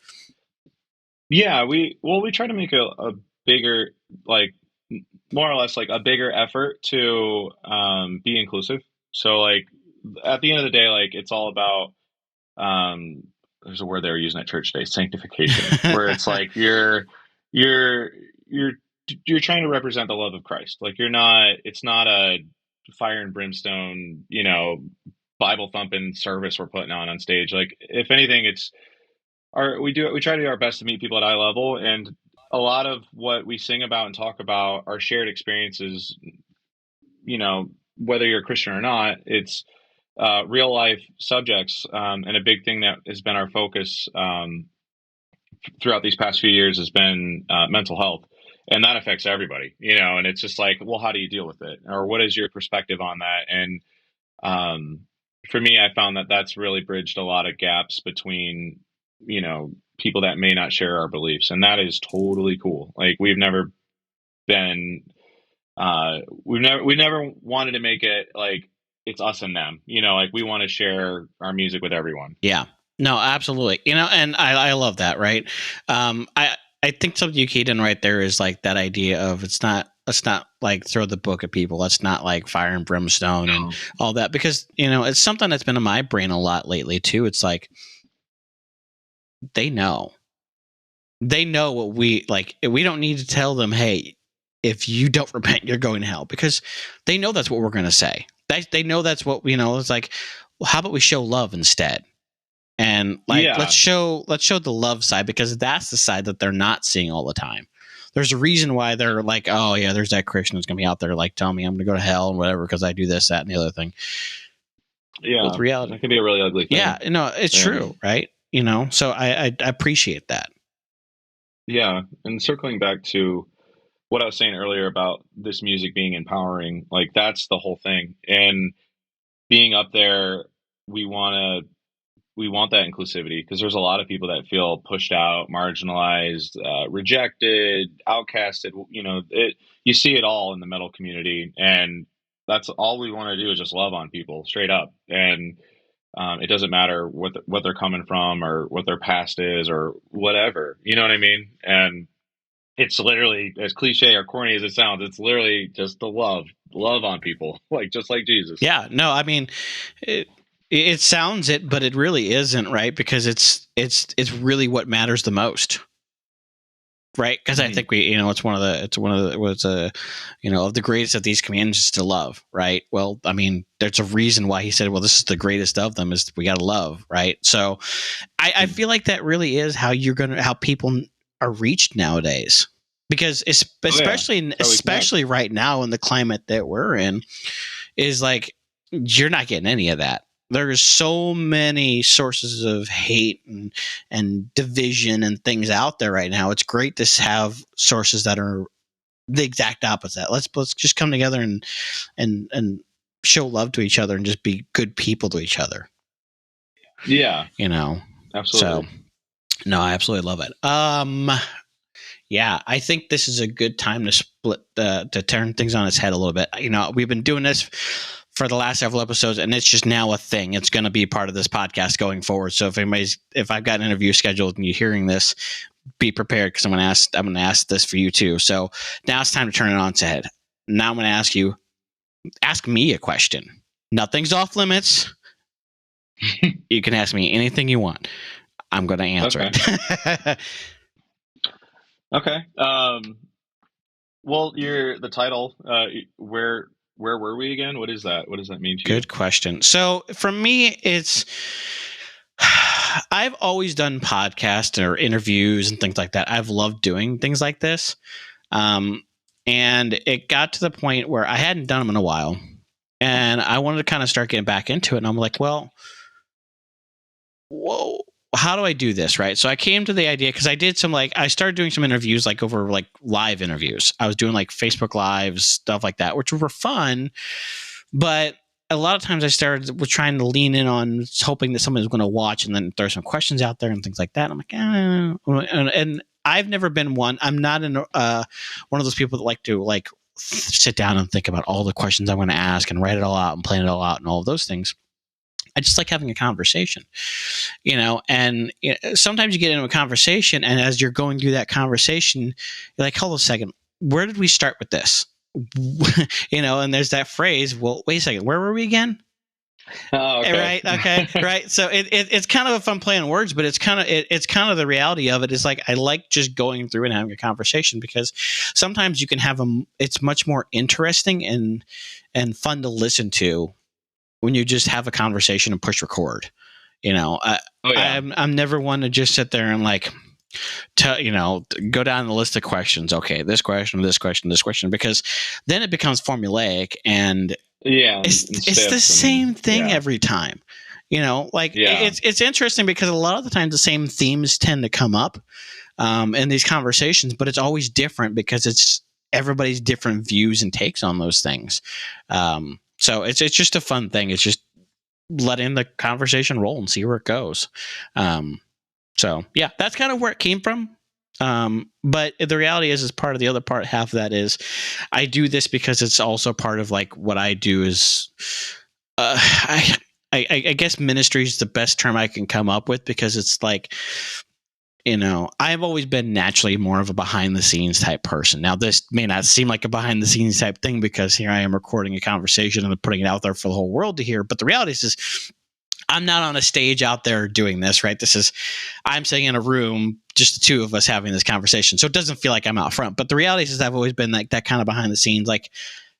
Yeah, we try to make a bigger, like, more or less like a bigger effort to be inclusive. So, like, at the end of the day, like, it's all about there's a word they were using at church today, sanctification, where it's like you're trying to represent the love of Christ. Like, it's not a fire and brimstone, Bible thumping service we're putting on stage. Like, if anything, we try to do our best to meet people at eye level, and a lot of what we sing about and talk about are shared experiences. Whether you're a Christian or not, it's real life subjects, and a big thing that has been our focus throughout these past few years has been mental health. and that affects everybody, and it's just like, well, how do you deal with it, or what is your perspective on that? And um, for me, I found that that's really bridged a lot of gaps between, people that may not share our beliefs, and that is totally cool. Like been, we never wanted to make it like it's us and them, like we want to share our music with everyone. Yeah. No, absolutely. And I love that, right? I think something you keyed in right there is like that idea of let's not like throw the book at people. Let's not like fire and brimstone and all that, because, it's something that's been in my brain a lot lately too. It's like, they know what we like. We don't need to tell them, hey, if you don't repent, you're going to hell, because they know that's what we're going to say. They know that's what, it's like, well, how about we show love instead? And like, Yeah. let's show the love side, because that's the side that they're not seeing all the time. There's a reason why they're like, oh yeah, there's that Christian that's going to be out there like telling me I'm going to go to hell and whatever because I do this, that, and the other thing. Yeah, With reality, that can be a really ugly thing. Yeah, it's true, right? So I appreciate that. Yeah, and circling back to what I was saying earlier about this music being empowering, like that's the whole thing. And being up there, we want that inclusivity, because there's a lot of people that feel pushed out, marginalized, rejected, outcasted. You see it all in the metal community, and that's all we want to do is just love on people straight up. And it doesn't matter what they're coming from or what their past is or whatever. You know what I mean? And it's literally, as cliche or corny as it sounds, it's literally just the love on people, like just like Jesus. Yeah, no, I mean, it sounds it, but it really isn't, right? Because it's really what matters the most, right? Because I think it's one of the of the greatest of these commands is to love, right? Well, I mean, there's a reason why he said, well, this is the greatest of them, is we got to love, right? So I feel like that really is how how people are reached nowadays, because especially right now in the climate that we're in, is like, you're not getting any of that. There's so many sources of hate and division and things out there right now. It's great to have sources that are the exact opposite. Let's just come together and show love to each other and just be good people to each other. Yeah. So Absolutely. no, I absolutely love it. Yeah, I think this is a good time to turn things on its head a little bit. We've been doing this for the last several episodes, and it's just now a thing. It's going to be part of this podcast going forward. So if I've got an interview scheduled and you're hearing this, be prepared, because I'm going to ask this for you too. So now it's time to turn it on its head. Now I'm going to ask me a question. Nothing's off limits. You can ask me anything you want. I'm going to answer it. Okay. Well, the title, where were we again? What is that? What does that mean to you? Good question. So for me, it's, I've always done podcasts or interviews and things like that. I've loved doing things like this. And it got to the point where I hadn't done them in a while, and I wanted to kind of start getting back into it. And I'm like, well, whoa, how do I do this? Right. So I came to the idea, because I started doing some interviews, like over like live interviews. I was doing like Facebook Lives, stuff like that, which were fun. But a lot of times I started with trying to lean in on hoping that someone was going to watch and then throw some questions out there and things like that. I'm like, and I've never been one. I'm not one of those people that like to like sit down and think about all the questions I'm going to ask and write it all out and plan it all out and all of those things. I just like having a conversation, and sometimes you get into a conversation, and as you're going through that conversation, you're like, hold on a second, where did we start with this? And there's that phrase, well, wait a second, where were we again? Oh, okay. Right. Okay. Right. So it's kind of a fun play on words, but it's kind of the reality of it is like, I like just going through and having a conversation, because sometimes you can have it's much more interesting and fun to listen to when you just have a conversation and push record. I'm never one to just sit there and like, go down the list of questions. Okay, this question, because then it becomes formulaic, and it's the same thing every time. Like Yeah. it's interesting because a lot of the times the same themes tend to come up in these conversations, but it's always different because it's everybody's different views and takes on those things. So it's just a fun thing. It's just letting the conversation roll and see where it goes. So yeah, that's kind of where it came from. But the reality is part of the other part, half of that is I do this because it's also part of like what I do is, I guess ministry is the best term I can come up with, because it's like, I've always been naturally more of a behind the scenes type person. Now, this may not seem like a behind the scenes type thing because here I am recording a conversation and putting it out there for the whole world to hear. But the reality is I'm not on a stage out there doing this, right? I'm sitting in a room, just the two of us having this conversation. So it doesn't feel like I'm out front. But the reality is I've always been like that kind of behind the scenes, like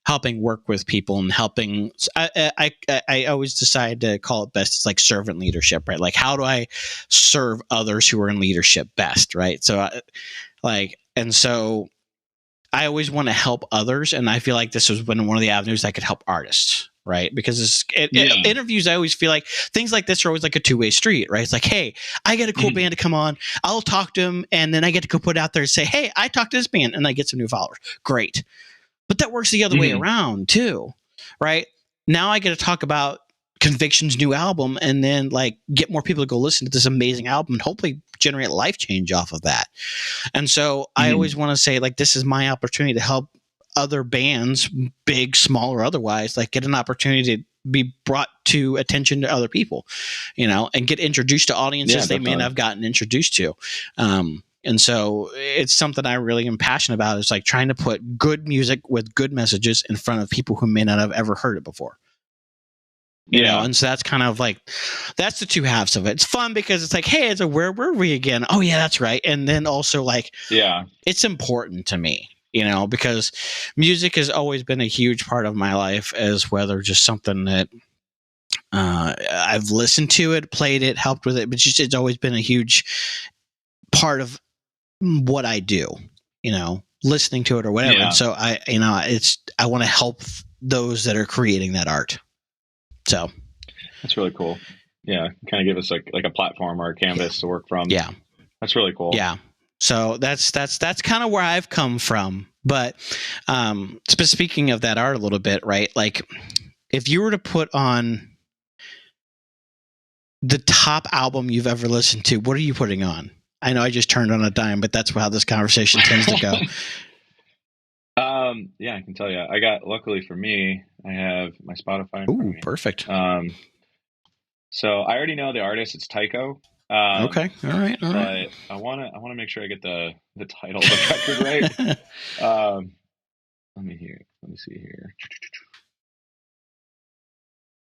helping work with people and helping. I always decide to call it best. It's like servant leadership, right? Like, how do I serve others who are in leadership best, right? So so I always want to help others. And I feel like this was one of the avenues I could help artists, right? Because interviews, I always feel like things like this are always like a two-way street, right? It's like, hey, I get a cool band to come on. I'll talk to them. And then I get to go put it out there and say, hey, I talked to this band, and I get some new followers. Great. But that works the other way around too, right? Now I get to talk about Conviction's new album and then like get more people to go listen to this amazing album and hopefully generate life change off of that. And so I always want to say, like, this is my opportunity to help other bands, big, small, or otherwise, like get an opportunity to be brought to attention to other people, and get introduced to audiences they may not have gotten introduced to. And so it's something I really am passionate about. It's like trying to put good music with good messages in front of people who may not have ever heard it before. You know, and so that's kind of like, that's the two halves of it. It's fun because it's like, hey, where were we again? Oh yeah, that's right. And then also like, it's important to me, because music has always been a huge part of my life, as whether just something that I've listened to it, played it, helped with it, but it's always been a huge part of what I do, listening to it or whatever. And so I want to help those that are creating that art. So that's really cool. Yeah. Kind of give us like a platform or a canvas to work from. Yeah. That's really cool. Yeah. So that's kind of where I've come from. But speaking of that art a little bit, right? Like if you were to put on the top album you've ever listened to, what are you putting on? I know I just turned on a dime, but that's how this conversation tends to go. Yeah, I can tell you. Luckily for me, I have my Spotify. Ooh, perfect. So I already know the artist. It's Tycho. Okay. All right. But I want to make sure I get the title of the record right. Let me see here.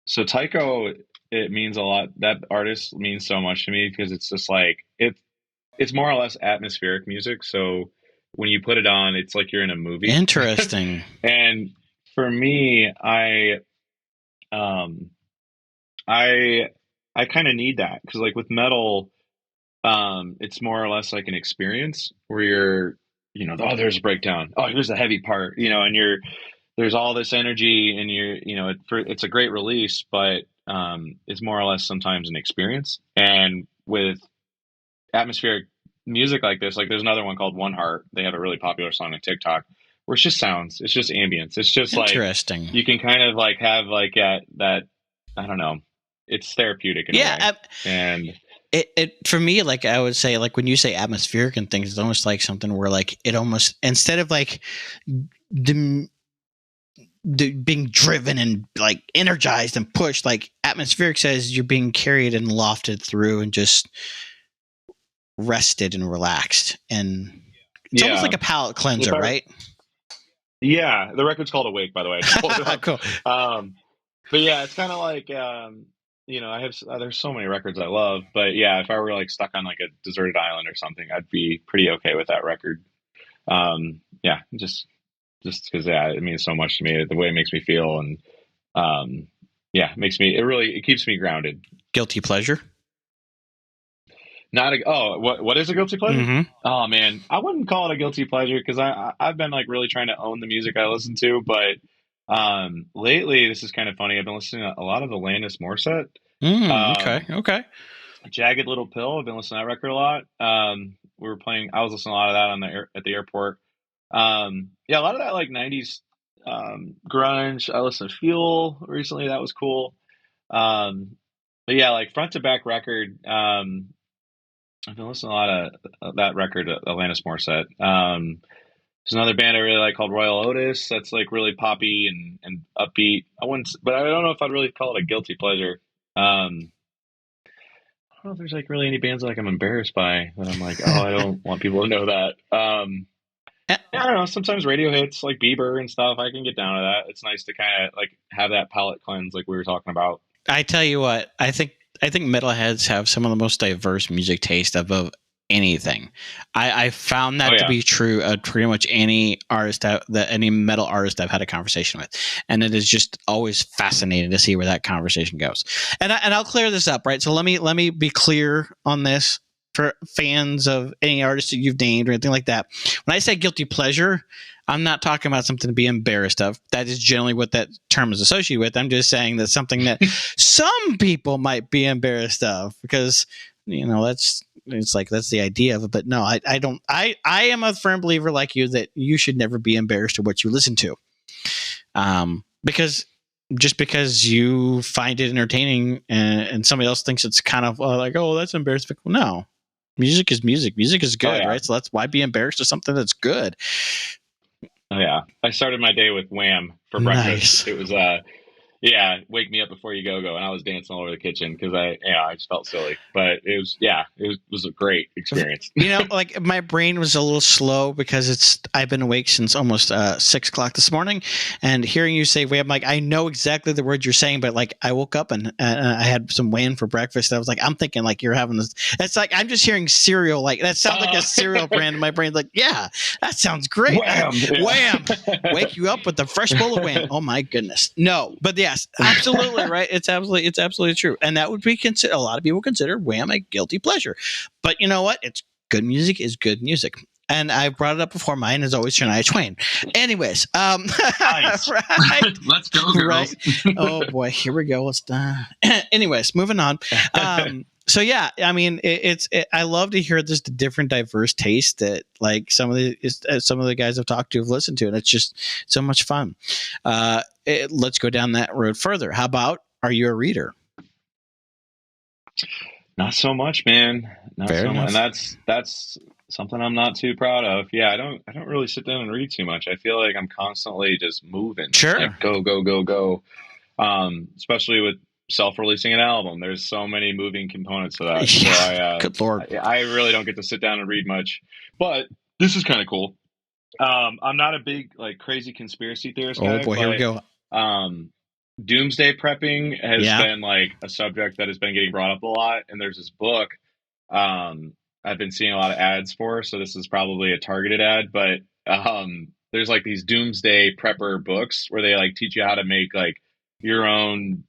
So Tycho, it means a lot. That artist means so much to me because it's just like it's more or less atmospheric music. So when you put it on, it's like you're in a movie. Interesting. And for me, I kind of need that because like with metal, it's more or less like an experience where you're, oh, there's a breakdown. Oh, here's the heavy part, and there's all this energy and it's a great release, but it's more or less sometimes an experience. And with atmospheric music like this, like there's another one called One Heart. They have a really popular song on TikTok where it's just sounds. It's just ambience. It's just interesting. Like you can kind of like have like that. I don't know. It's therapeutic in a way. And it for me, like I would say, like when you say atmospheric and things, it's almost like something where like it almost, instead of like being driven and like energized and pushed, like atmospheric says you're being carried and lofted through and just rested and relaxed, and it's almost like a palate cleanser, right? Yeah, the record's called Awake, by the way. Cool. But yeah, it's kind of like there's so many records I love, but yeah, if I were like stuck on like a deserted island or something, I'd be pretty okay with that record. Yeah, just because it means so much to me, the way it makes me feel, and it keeps me grounded. Guilty pleasure? What is a guilty pleasure? Mm-hmm. Oh man, I wouldn't call it a guilty pleasure because I've been like really trying to own the music I listen to, but lately this is kind of funny. I've been listening to a lot of Alanis Morissette. Okay. Okay. Jagged Little Pill. I've been listening to that record a lot. We were playing. I was listening to a lot of that on at the airport. Yeah, a lot of that like '90s grunge. I listened to Fuel recently. That was cool. Um, but yeah, like front to back record. I've been listening to a lot of that record, Alanis Morissette. There's another band I really like called Royal Otis. That's like really poppy and upbeat. I wouldn't, but I don't know if I'd really call it a guilty pleasure. I don't know if there's like really any bands like I'm embarrassed by that I'm like, oh, I don't want people to know that. Uh, Yeah, I don't know. Sometimes radio hits like Bieber and stuff. I can get down to that. It's nice to kind of like have that palate cleanse, like we were talking about. I tell you what, I think metalheads have some of the most diverse music taste of anything. I found Oh that to yeah, be true of pretty much any artist that any metal artist I've had a conversation with, and it is just always fascinating to see where that conversation goes. And I'll clear this up, right? So let me be clear on this for fans of any artist that you've named or anything like that. When I say guilty pleasure, I'm not talking about something to be embarrassed of. That is generally what that term is associated with. I'm just saying that something that some people might be embarrassed of because that's the idea of it. But no, I don't. I am a firm believer like you that you should never be embarrassed of what you listen to, because just because you find it entertaining and somebody else thinks it's kind of like, oh, that's embarrassing. Well, no, music is music. Music is oh good, yeah, right? So that's why be embarrassed of something that's good. oh yeah. I started my day with Wham for breakfast. Nice. It was yeah, wake me up before you go, and I was dancing all over the kitchen because I just felt silly, but it was a great experience. Like my brain was a little slow because I've been awake since almost 6 o'clock this morning, and hearing you say "wham," like I know exactly the word you're saying, but like I woke up and I had some wham for breakfast. I was like, I'm thinking like you're having this. It's like I'm just hearing cereal. Like that sounds like a cereal brand in my brain. Like, yeah, that sounds great. Wham! Wham! Wake you up with a fresh bowl of wham. Oh my goodness. No, but yes, absolutely right. It's absolutely true, and that would be consider. A lot of people consider wham a guilty pleasure. But you know what? It's good music is good music. And I brought it up before. Mine is always Shania Twain. Anyways, Nice. right, Let's go, girls. right. Oh boy, here we go. Let's. Anyways, moving on. So yeah, I mean, I love to hear this different, diverse taste that like some of the guys I've talked to have listened to, and it's just so much fun. Let's go down that road further. How about, are you a reader? Not so much, man. Not Fair so much, and enough. that's something I'm not too proud of. Yeah, I don't really sit down and read too much. I feel like I'm constantly just moving, Sure. like go go go go. Especially with self-releasing an album, there's so many moving components to that. So Yeah. Good lord. I really don't get to sit down and read much, but this is kind of cool. I'm not a big like crazy conspiracy theorist Oh guy, boy, here we but go. um, doomsday prepping has Yeah. been like a subject that has been getting brought up a lot. And there's this book I've been seeing a lot of ads for, so this is probably a targeted ad, but there's like these doomsday prepper books where they like teach you how to make like your own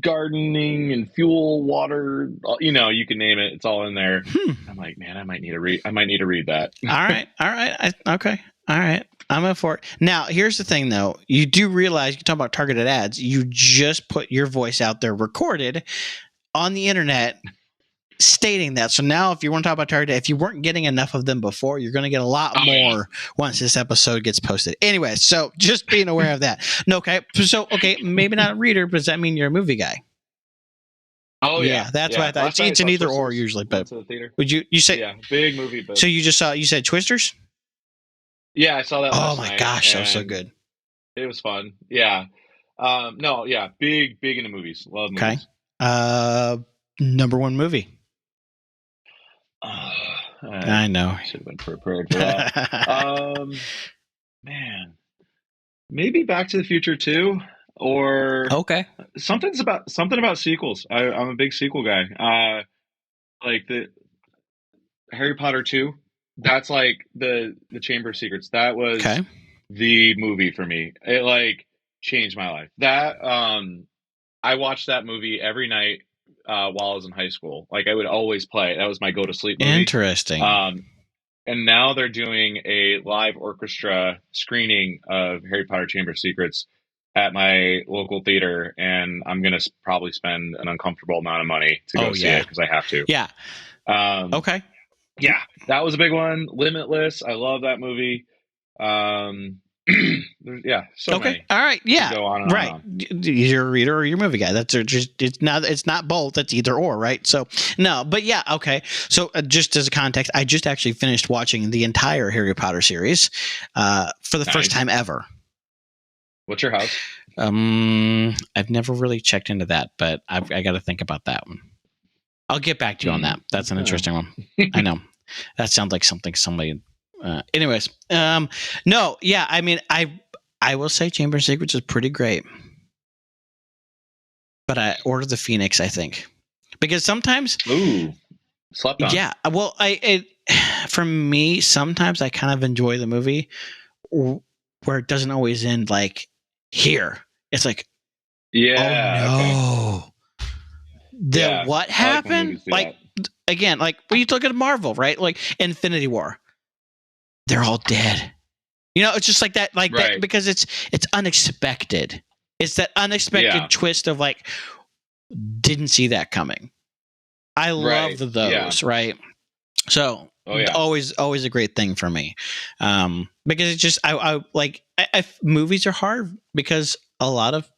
gardening and fuel, water, you can name it. It's all in there. Hmm. I'm like, man, I might need to read that. All right. All right. Okay. All right. I'm in for it. Now, here's the thing, though. You do realize, you talk about targeted ads, you just put your voice out there recorded on the internet stating that. So now, if you want to talk about targeted, if you weren't getting enough of them before, you're going to get a lot Oh yeah. more once this episode gets posted. Anyway, so just being aware of that. No, okay. So, okay, maybe not a reader, but does that mean you're a movie guy? Oh Yeah, yeah. that's what I Yeah. thought. Last night I It's an saw either or Twisters. usually, Went but to the theater. would you say, Yeah, big movie, but so you said Twisters? yeah, I saw that Oh last my night gosh, that was so and good. it was fun. Yeah. No, yeah, big into movies. Love Okay. movies. Number one movie. I I know. should have been prepared for that. Man, maybe Back to the Future 2 or Okay. something about sequels. I'm a big sequel guy. Like the Harry Potter 2. That's like the Chamber of Secrets. That was Okay. the movie for me. It like changed my life. That I watched that movie every night while I was in high school. Like I would always play it. That was my go to sleep movie. Interesting. And now they're doing a live orchestra screening of Harry Potter Chamber of Secrets at my local theater, and I'm gonna probably spend an uncomfortable amount of money to go Oh see it yeah. because I have to. Yeah. Um, Okay. yeah, that was a big one. Limitless, I love that movie. Um, yeah, so Okay. many. All right. Could Yeah. go on and on and Right. on. You're a reader or you're a movie guy. That's just it's not both. It's either or, right? So no, but yeah. Okay. So just as a context, I just actually finished watching the entire Harry Potter series for the first Nice. time ever. What's your house? I've never really checked into that, but I got to think about that one. I'll get back to you on that. That's an interesting one. I know that sounds like something somebody. Anyways, no, yeah. I mean, I will say Chamber of Secrets is pretty great, but I Order of the Phoenix, I think, because sometimes, Ooh, slept on. yeah. Well, for me, sometimes I kind of enjoy the movie where it doesn't always end like here. It's like, oh Yeah. Okay. no. Yeah, What I like when happened? movies do Like that. again, like when you look at Marvel, right? Like Infinity War, they're all dead. You know, it's just like that, Right. because it's unexpected. It's that unexpected Yeah. twist of like, didn't see that coming. I love Right. Yeah. those, right? So Oh yeah. always a great thing for me, because it's just movies are hard because a lot of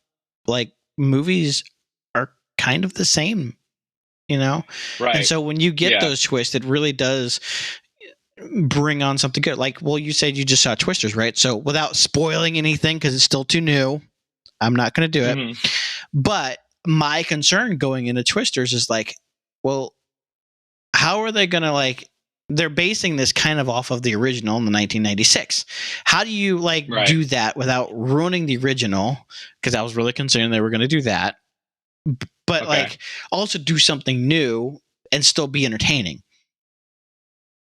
like movies are kind of the same, you know. And Right. so when you get Yeah. those twists, it really does bring on something good. Like, well, you said you just saw Twisters, right? So without spoiling anything, because it's still too new, I'm not going to do it. Hmm. But my concern going into Twisters is like, well, how are they going to like? They're basing this kind of off of the original in the 1996. How do you like Right. do that without ruining the original? Because I was really concerned they were going to do that, but Okay. like also do something new and still be entertaining.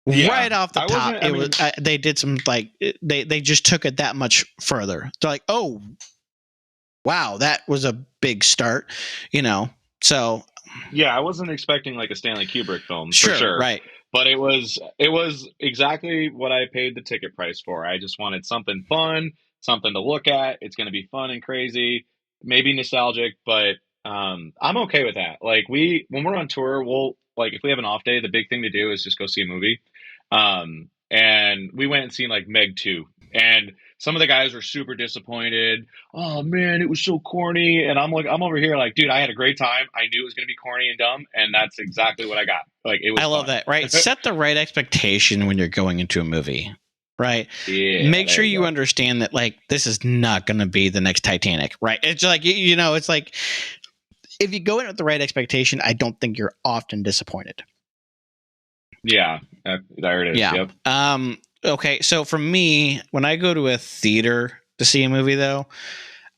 Yeah. Right off the I top, wasn't. I mean, they did some like they just took it that much further. They're like, oh wow, that was a big start, you know. So yeah, I wasn't expecting like a Stanley Kubrick film for sure, sure. right. But it was exactly what I paid the ticket price for. I just wanted something fun, something to look at. It's going to be fun and crazy, maybe nostalgic, but I'm okay with that. Like when we're on tour, we'll like if we have an off day, the big thing to do is just go see a movie. And we went and seen like Meg 2, and some of the guys were super disappointed. Oh man, it was so corny. And I'm over here like, dude, I had a great time. I knew it was going to be corny and dumb, and that's exactly what I got. Like it I was love fun. that. Right, set the right expectation when you're going into a movie. Right, Yeah, make there sure you you go. understand that like this is not going to be the next Titanic. Right, it's like you know, it's like if you go in with the right expectation, I don't think you're often disappointed. Yeah, there it is. Yeah. Yep. Okay. So for me, when I go to a theater to see a movie, though,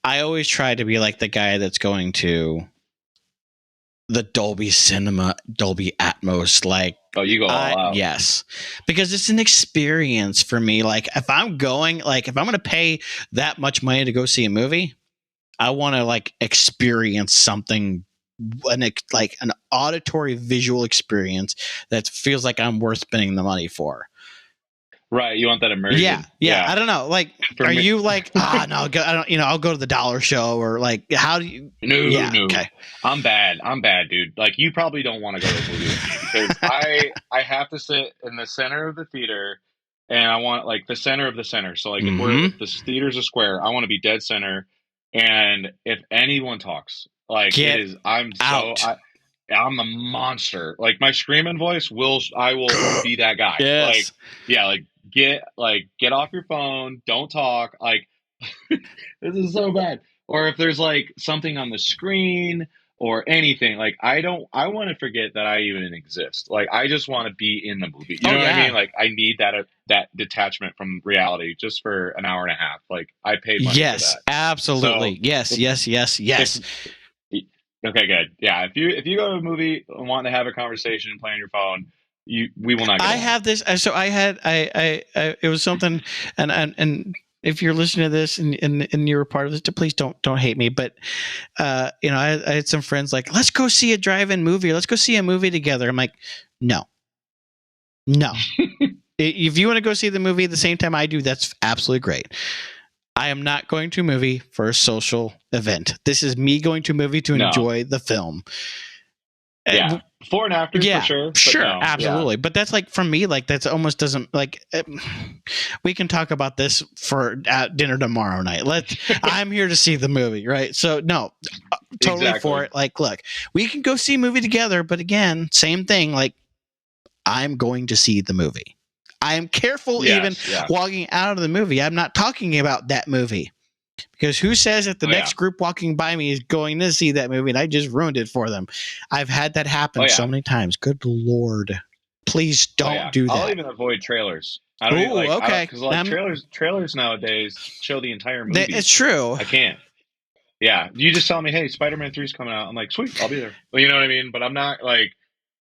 I always try to be like the guy that's going to the Dolby Cinema, Dolby Atmos. Like, Oh, you go all out. yes, because it's an experience for me. Like, if I'm going to pay that much money to go see a movie, I want to like experience something. Like an auditory visual experience that feels like I'm worth spending the money for. Right. You want that Yeah, immersion. yeah. Yeah. I don't know. Like, For are me, you like, no, I don't. You know, I'll go to the dollar show or like, how do you? no, Yeah, no. okay. I'm bad. I'm bad, dude. Like you probably don't want to go to a movie with me because I have to sit in the center of the theater, and I want like the center of the center. So like if the theater's a square, I want to be dead center. And if anyone talks, like it Get is, out. I'm the monster. Like my screaming voice I will be that guy. Like Yes. yeah, get off your phone, don't talk. Like this is so bad. Or if there's like something on the screen or anything, like I want to forget that I even exist. Like I just want to be in the movie. You Oh know what I yeah. mean? Like I need that detachment from reality just for an hour and a half. Like I paid money for Yes. that. Absolutely. So Yes. if, Yes. Yes. Yes. okay, good. Yeah, if you go to a movie and want to have a conversation and play on your phone, we will not get I along. have this. So I had. It was something, and if you're listening to this and you're a part of this, please don't hate me. But you know, I had some friends like, let's go see a drive-in movie. Or let's go see a movie together. I'm like, no. If you want to go see the movie at the same time I do, that's absolutely great. I am not going to a movie for a social event. This is me going to a movie to No. enjoy the film. Yeah. Before and after, Yeah, for sure. But sure, no, absolutely. But that's like, for me, like, that's almost doesn't like. We can talk about this for at dinner tomorrow night. I'm here to see the movie, right? So no, totally Exactly. for it. Like, look, we can go see a movie together, but again, same thing. Like, I'm going to see the movie. I am careful even walking out of the movie. I'm not talking about that movie. Because who says that the next group walking by me is going to see that movie and I just ruined it for them? I've had that happen so many times. Good Lord. Please don't do that. I'll even avoid trailers. I don't even, like, okay. Because like trailers nowadays show the entire movie. It's true. I can't. Yeah. You just tell me, hey, Spider-Man 3 is coming out. I'm like, sweet, I'll be there. Well, you know what I mean? But I'm not like,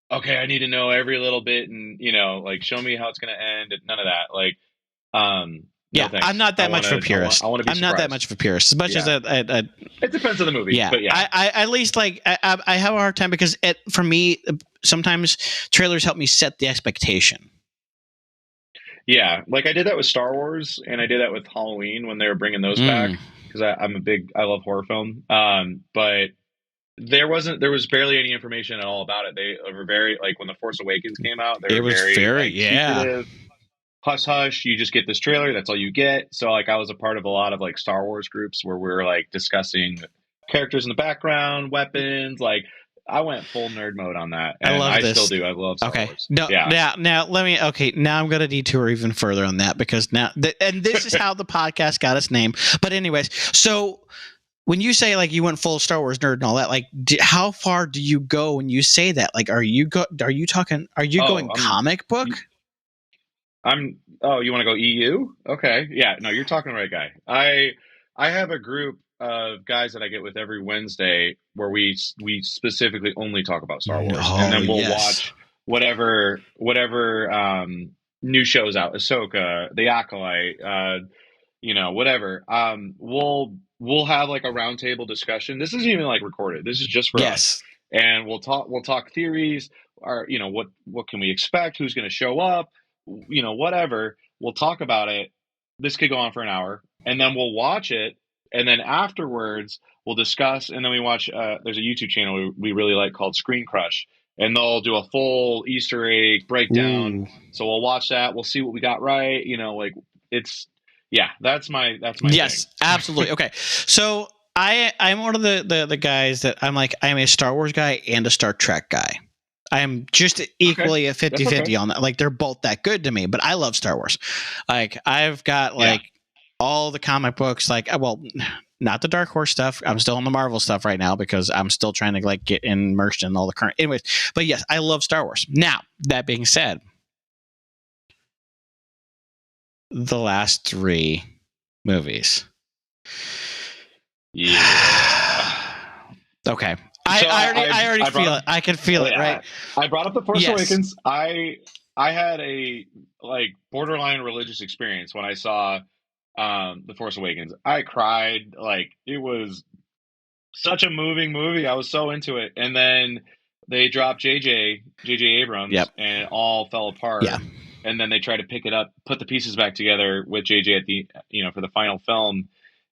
okay, I need to know every little bit and, like, show me how it's going to end. None of that. Like, yeah, no, I'm not that much of a purist. I want to be I'm not that much of a purist. As much as it depends on the movie. Yeah, but yeah. I at least like I have a hard time because for me sometimes trailers help me set the expectation. Yeah, like I did that with Star Wars, and I did that with Halloween when they were bringing those back because I love horror film. But there was barely any information at all about it. They were very, like, when The Force Awakens came out, they were very like, secretive. Hush hush, you just get this trailer, that's all you get. So like I was a part of a lot of like Star Wars groups where we were like discussing characters in the background, weapons, like I went full nerd mode on that. And I love this. Still do. I love Star Wars. No, yeah. Now I'm going to detour even further on that because now and this is how the podcast got its name. But anyways, so when you say like you went full Star Wars nerd and all that, like how far do you go when you say that? Like are you going comic book? You want to go EU? Okay. Yeah, no, you're talking to the right guy. I have a group of guys that I get with every Wednesday where we specifically only talk about Star Wars. And then we'll watch whatever new shows out, Ahsoka, The Acolyte, whatever. We'll have like a roundtable discussion. This isn't even like recorded. This is just for us. And we'll talk theories, or what can we expect, who's going to show up, whatever. We'll talk about it. This could go on for an hour, and then we'll watch it, and then afterwards we'll discuss, and then we watch there's a YouTube channel we really like called Screen Crush, and they'll do a full Easter egg breakdown. So we'll watch that, we'll see what we got right, that's my yes thing. Absolutely. Okay, so I'm one of the guys that I'm a Star Wars guy and a Star Trek guy. I am just equally a 50-50 on that. Like they're both that good to me, but I love Star Wars. Like I've got all the comic books, not the Dark Horse stuff. I'm still on the Marvel stuff right now because I'm still trying to like get immersed in all the current. Anyways, but yes, I love Star Wars. Now, that being said, the last 3 movies. Yeah. Okay. I already feel it. I can feel it, right? I brought up The Force Awakens. I had a borderline religious experience when I saw The Force Awakens. I cried. Like it was such a moving movie. I was so into it. And then they dropped J.J. Abrams and it all fell apart. Yeah. And then they tried to pick it up, put the pieces back together with J.J. at the for the final film.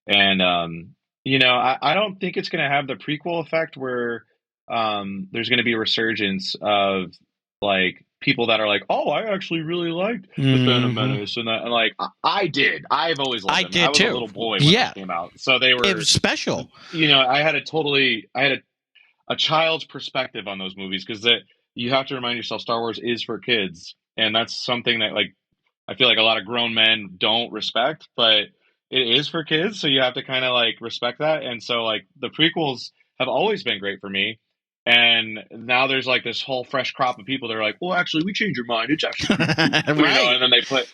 And I don't think it's going to have the prequel effect where there's going to be a resurgence of like people that are like, oh, I actually really liked the Phantom Menace, and like I did. I've always loved them. I did I was too. a little boy when they came out, so it was special. I had a child's perspective on those movies because you have to remind yourself Star Wars is for kids, and that's something that like I feel like a lot of grown men don't respect, but it is for kids, so you have to kind of like respect that. And so like the prequels have always been great for me. And now there's like this whole fresh crop of people that are like, well, actually, we changed your mind. It's actually, right. And then they put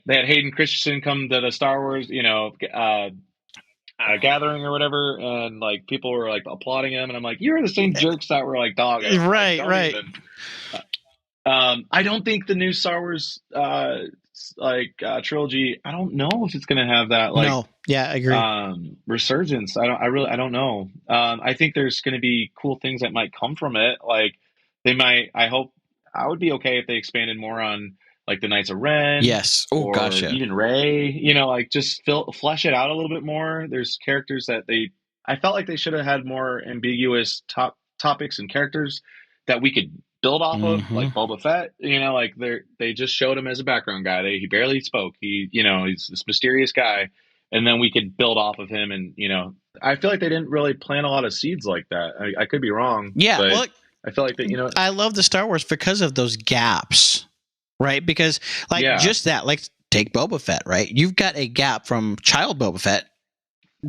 they had Hayden Christensen come to the Star Wars, gathering or whatever. And like people were like applauding him. And I'm like, you're the same jerks that were like, dog. Right. I don't think the new Star Wars trilogy, I don't know if it's going to have that I agree. Resurgence. I don't know. I think there's going to be cool things that might come from it. Like I hope I would be okay if they expanded more on like the Knights of Ren. Yes. Oh, Or gosh, yeah. even Ray, like just flesh it out a little bit more. There's characters that I felt like they should have had more ambiguous topics and characters that we could build off of, Mm-hmm. like Boba Fett. Like they just showed him as a background guy. He barely spoke. He's this mysterious guy, and then we could build off of him. And I feel like they didn't really plant a lot of seeds like that. I could be wrong, Yeah. but Well, I feel like that. I love the Star Wars because of those gaps, right? Because just that, like take Boba Fett, right? You've got a gap from child Boba Fett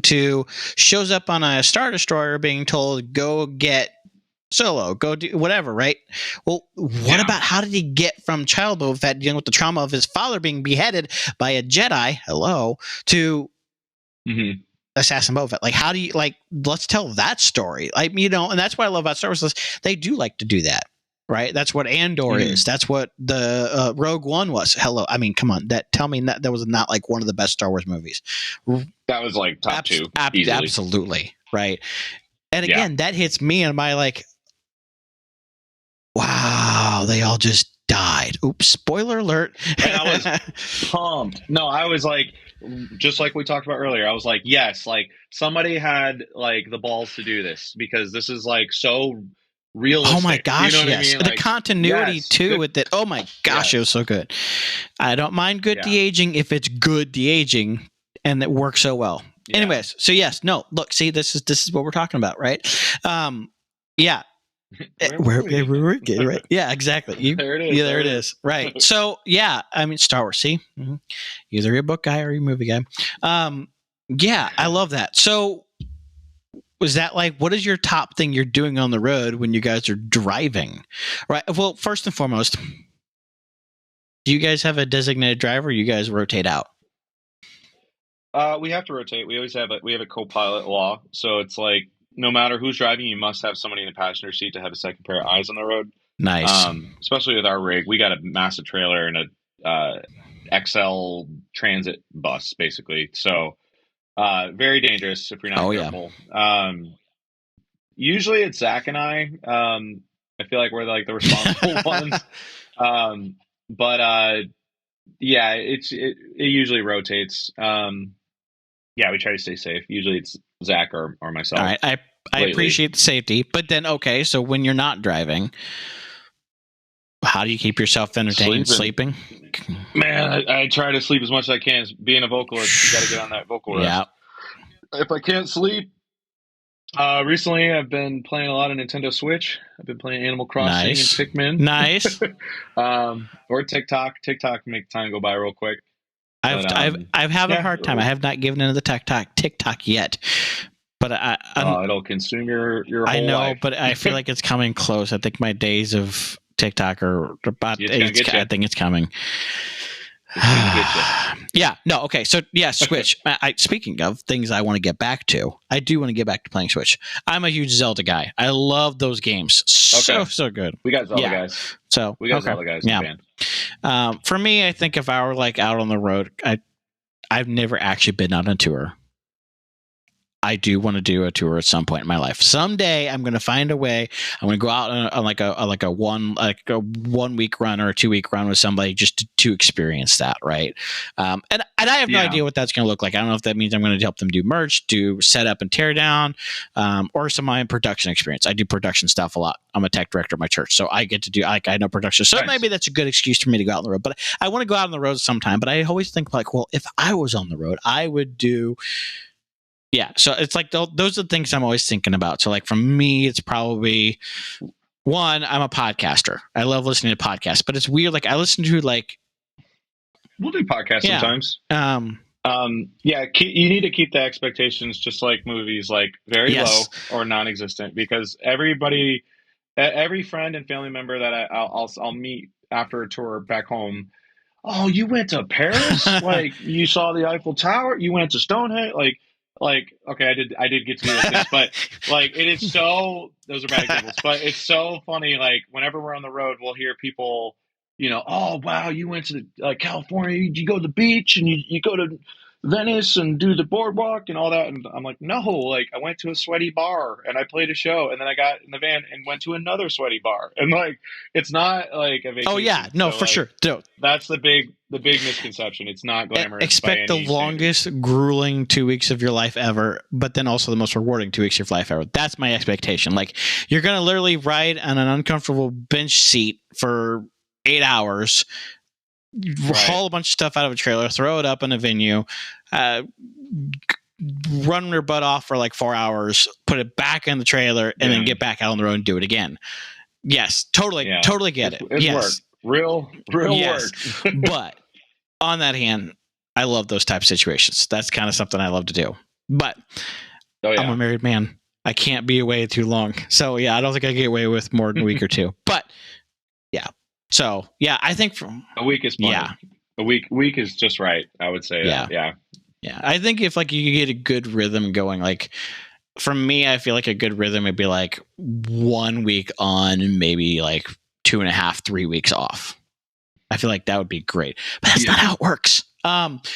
to shows up on a Star Destroyer being told, go get Solo, go do whatever, right? Well, what about how did he get from child Boba Fett dealing with the trauma of his father being beheaded by a Jedi, to Assassin Boba Fett? Like, how do you, let's tell that story. And that's what I love about Star Wars. They do like to do that, right? That's what Andor is. That's what the Rogue One was. I mean, come on. Tell me that was not like one of the best Star Wars movies. That was like top two. Easily. Absolutely. Right. And again, that hits me and my wow, they all just died. Oops, spoiler alert. And I was pumped. No, I was like, just like we talked about earlier, I was like, yes, like somebody had like the balls to do this because this is like so realistic. Oh my gosh, you know yes. what I mean? The continuity too with it. Oh my gosh, it was so good. I don't mind good de-aging if it's good de-aging and it works so well. Yeah. Anyways, so yes, no, look, see, this is what we're talking about, right? Yeah. Where we getting right? Yeah, exactly. There it is. Yeah, there it is. Right. So yeah, I mean, Star Wars. See, either you're a book guy or you're a movie guy. Yeah, I love that. So, was that what is your top thing you're doing on the road when you guys are driving? Right. Well, first and foremost, do you guys have a designated driver? Or you guys rotate out? We have to rotate. We always have a co-pilot law, so it's like, no matter who's driving, you must have somebody in the passenger seat to have a second pair of eyes on the road. Nice. Especially with our rig, we got a massive trailer and a XL transit bus, basically. So very dangerous if you're not careful. Yeah. Usually it's Zach and I. I feel like we're the responsible ones. But yeah, it usually rotates. Yeah, we try to stay safe. Usually it's Zach or myself. All right. I appreciate the safety, but then, okay, so when you're not driving, how do you keep yourself entertained? Sleeping? Man, I try to sleep as much as I can. Being a vocalist, you got to get on that vocal rest. Yeah. If I can't sleep, recently I've been playing a lot of Nintendo Switch. I've been playing Animal Crossing and Pikmin. Nice. Or TikTok. TikTok make time go by real quick. I've had a hard time. I have not given into the TikTok yet, but it'll consume your whole I know, life. But I feel like it's coming close. I think my days of TikTok are about. I think it's coming. Yeah. No. Okay. So yeah, Switch. Speaking of things I want to get back to, I do want to get back to playing Switch. I'm a huge Zelda guy. I love those games. So good. We got Zelda guys. So we got Zelda guys. Yeah. For me, I think if I were out on the road, I've never actually been on a tour. I do want to do a tour at some point in my life. Someday I'm going to find a way. I'm going to go out on a 1 week run or a 2 week run with somebody just to experience that. Right. And I have no idea what that's going to look like. I don't know if that means I'm going to help them do merch, do set up and tear down, or some of my production experience. I do production stuff a lot. I'm a tech director at my church, so I get to do, I know production. So maybe that's a good excuse for me to go out on the road, but I want to go out on the road sometime. But I always think well, if I was on the road, I would do. Yeah, so it's those are the things I'm always thinking about. So for me, it's probably one, I'm a podcaster. I love listening to podcasts, but it's weird. I listen to we'll do podcasts sometimes. Yeah, you need to keep the expectations just like movies, very low or non-existent, because every friend and family member that I'll meet after a tour back home. Oh, you went to Paris? You saw the Eiffel Tower? You went to Stonehenge? Okay, I did get to do this, but it is so, those are bad examples, but it's so funny. Whenever we're on the road, we'll hear people, oh wow, you went to California, you go to the beach and you go to Venice and do the boardwalk and all that. And I'm like, no, like I went to a sweaty bar and I played a show and then I got in the van and went to another sweaty bar. And like, it's not like a Oh yeah, vacation. no, So for like, sure. No, that's the big misconception. It's not glamorous by expect the any standard. longest grueling 2 weeks of your life ever, but then also the most rewarding 2 weeks of your life ever. That's my expectation. Like you're gonna literally ride on an uncomfortable bench seat for 8 hours, haul a bunch of stuff out of a trailer, throw it up in a venue, uh, run your butt off for like 4 hours, put it back in the trailer, and then get back out on the road and do it again. Yes, totally get it. It's Yes, work. Real yes. work. But on that hand, I love those type of situations. That's kind of something I love to do. But I'm a married man. I can't be away too long. So yeah, I don't think I get away with more than a week or two. But yeah. So yeah, I think from a week is plenty. Yeah. A week is just right, I would say. Yeah. Yeah. Yeah. I think if like you get a good rhythm going, like for me, I feel like a good rhythm would be like 1 week on and maybe like 2.5, 3 weeks off. I feel like that would be great, but that's not how it works. Not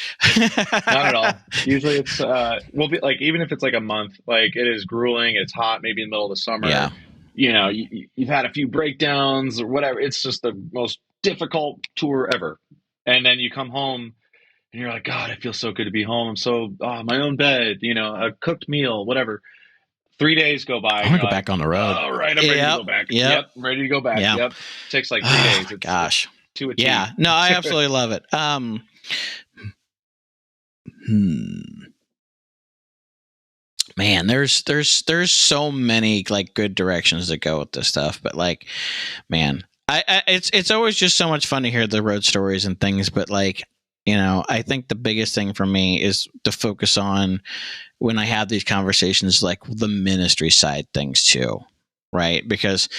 at all. Usually it's will be like, even if it's like a month, like it is grueling, it's hot, maybe in the middle of the summer. Yeah. You know, you've had a few breakdowns or whatever. It's just the most difficult tour ever. And then you come home and you're like, God, it feels so good to be home. I'm so my own bed, a cooked meal, whatever. 3 days go by. I want to go back on the road. All right, I'm ready to go back. Yep. Ready to go back. Yep. Yep. Takes like 3 days. Oh, gosh. To a T. Yeah. No, I absolutely love it. Man, there's so many like good directions to go with this stuff, but like, man, it's always just so much fun to hear the road stories and things, but like, I think the biggest thing for me is to focus on when I have these conversations, like the ministry side things too, right? Because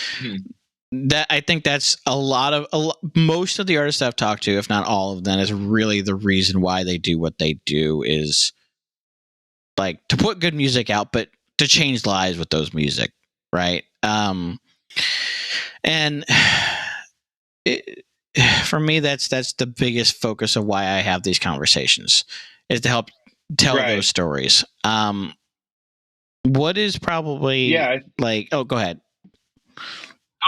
that I think that's most of the artists I've talked to, if not all of them, is really the reason why they do what they do is like to put good music out, but to change lives with those music, right? And for me, that's the biggest focus of why I have these conversations is to help tell those stories. What is probably like? Oh, go ahead.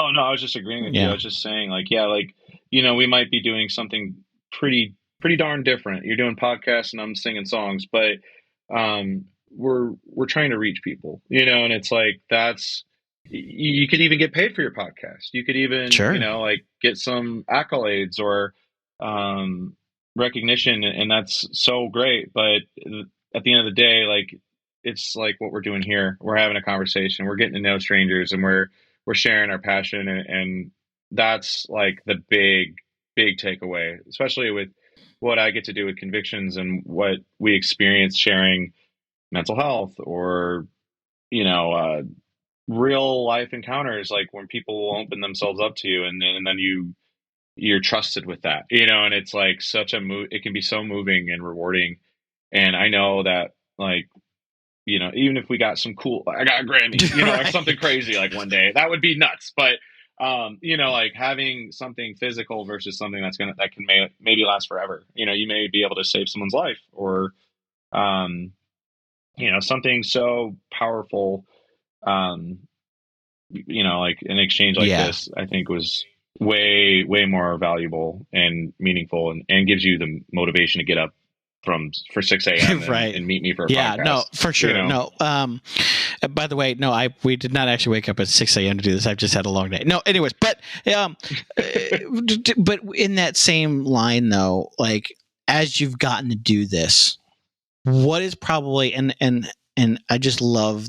Oh no, I was just agreeing with you. I was just saying, like, we might be doing something pretty darn different. You're doing podcasts and I'm singing songs, but we're trying to reach people, and it's like you could even get paid for your podcast. You could even like get some accolades or recognition, and that's so great. But at the end of the day, like it's like what we're doing here. We're having a conversation. We're getting to know strangers, and we're sharing our passion, and that's like the big takeaway, especially with what I get to do with Convictions and what we experience sharing mental health or real life encounters, like when people will open themselves up to you, and then you're trusted with that, and it's like it can be so moving and rewarding. And I know that, like, even if we got I got a Grammy, Right. or something crazy, like one day, that would be nuts. But, like having something physical versus something that can maybe last forever. You may be able to save someone's life or, something so powerful, like an exchange like this, I think was way, way more valuable and meaningful and gives you the motivation to get up for 6 a.m. Right. and meet me for a podcast. No, for sure. No. By the way, no, we did not actually wake up at 6 a.m. to do this. I've just had a long day. No, anyways, but but in that same line though, like as you've gotten to do this, what is probably and I just love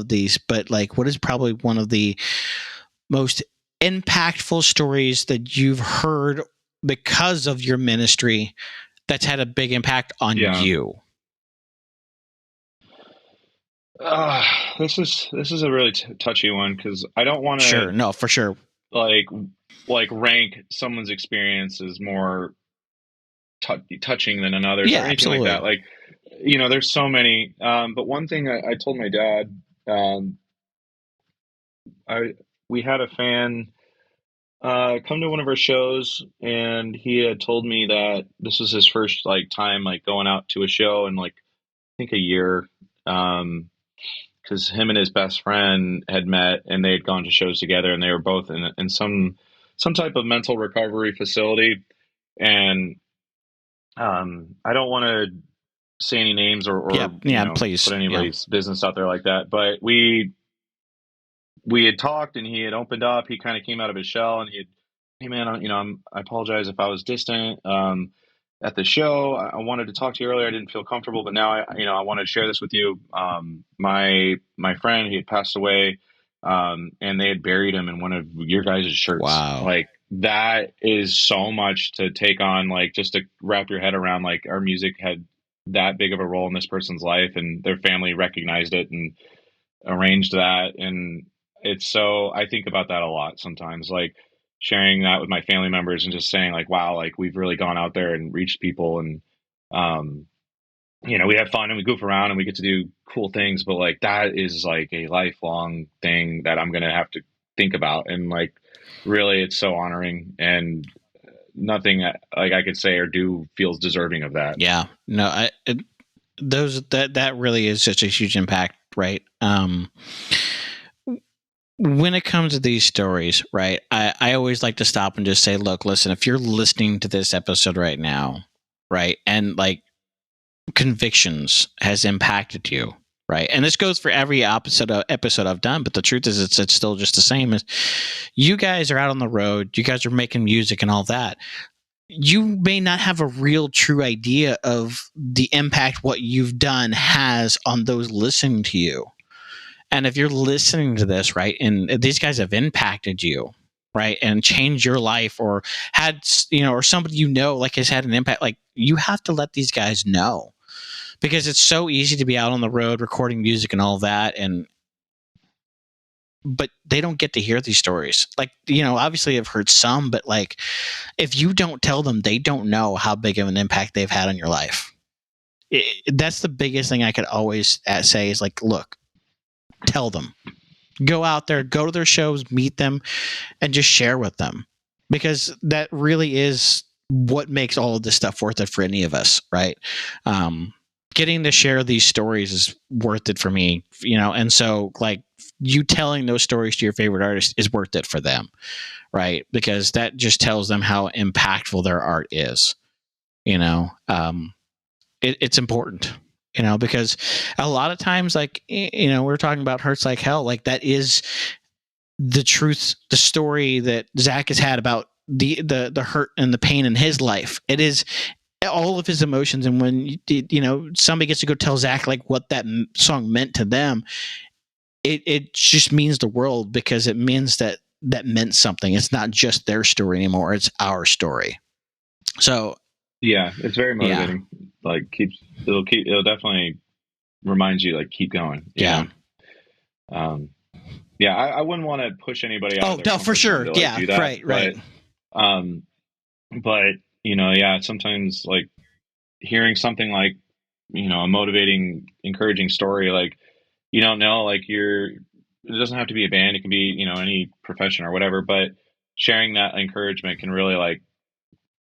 these, but like what is probably one of the most impactful stories that you've heard because of your ministry that's had a big impact on you? This is a really touchy one because I don't want to. Sure, no, for sure. Like rank someone's experience as more touching than another's or anything absolutely. like that. Like, there's so many. But one thing I told my dad, we had a fan come to one of our shows, and he had told me that this was his first like time like going out to a show in like I think a year. Because him and his best friend had met and they had gone to shows together, and they were both in some type of mental recovery facility. And I don't want to say any names Yeah, or yeah, please. put Yeah. anybody's business out there like that, but we had talked and he had opened up. He kind of came out of his shell and he had, hey man, I apologize if I was distant at the show. I wanted to talk to you earlier. I didn't feel comfortable, but now I wanted to share this with you. My friend, he had passed away, and they had buried him in one of your guys' shirts. Wow. Like that is so much to take on, like just to wrap your head around. Like our music had that big of a role in this person's life, and their family recognized it and arranged that. And it's so I think about that a lot sometimes, like sharing that with my family members and just saying like, wow, like we've really gone out there and reached people. And um we have fun and we goof around and we get to do cool things, but like that is like a lifelong thing that I'm gonna have to think about. And like really it's so honoring, and nothing like I could say or do feels deserving of that. Yeah. No, those that really is such a huge impact, right? When it comes to these stories, right, I always like to stop and just say, look, listen, if you're listening to this episode right now, right, and like convictions has impacted you, right, and this goes for every episode I've done, but the truth is it's still just the same as you guys are out on the road, you guys are making music and all that. You may not have a real true idea of the impact what you've done has on those listening to you. And if you're listening to this, right, and these guys have impacted you, right, and changed your life, or had, or somebody like has had an impact, like you have to let these guys know, because it's so easy to be out on the road recording music and all that, but they don't get to hear these stories. Like, obviously I've heard some, but like if you don't tell them, they don't know how big of an impact they've had on your life. That's the biggest thing I could always say is like, look, tell them. Go out there, go to their shows, meet them, and just share with them, because that really is what makes all of this stuff worth it for any of us, right? Getting to share these stories is worth it for me, and so like you telling those stories to your favorite artist is worth it for them, right? Because that just tells them how impactful their art is. It's important, because a lot of times, like, we're talking about Hurts Like Hell, like that is the truth, the story that Zach has had about the hurt and the pain in his life. It is all of his emotions, and when somebody gets to go tell Zach like what that song meant to them, it just means the world, because it means that meant something. It's not just their story anymore, it's our story. So Yeah, it's very yeah. motivating. Like it'll definitely remind you like keep going. Yeah. Yeah, I wouldn't want to push anybody out of their no, for comfort zone sure. to like Yeah, do that. right. Um, but yeah, sometimes like hearing something like a motivating, encouraging story, like you don't know, like it doesn't have to be a band, it can be any profession or whatever, but sharing that encouragement can really like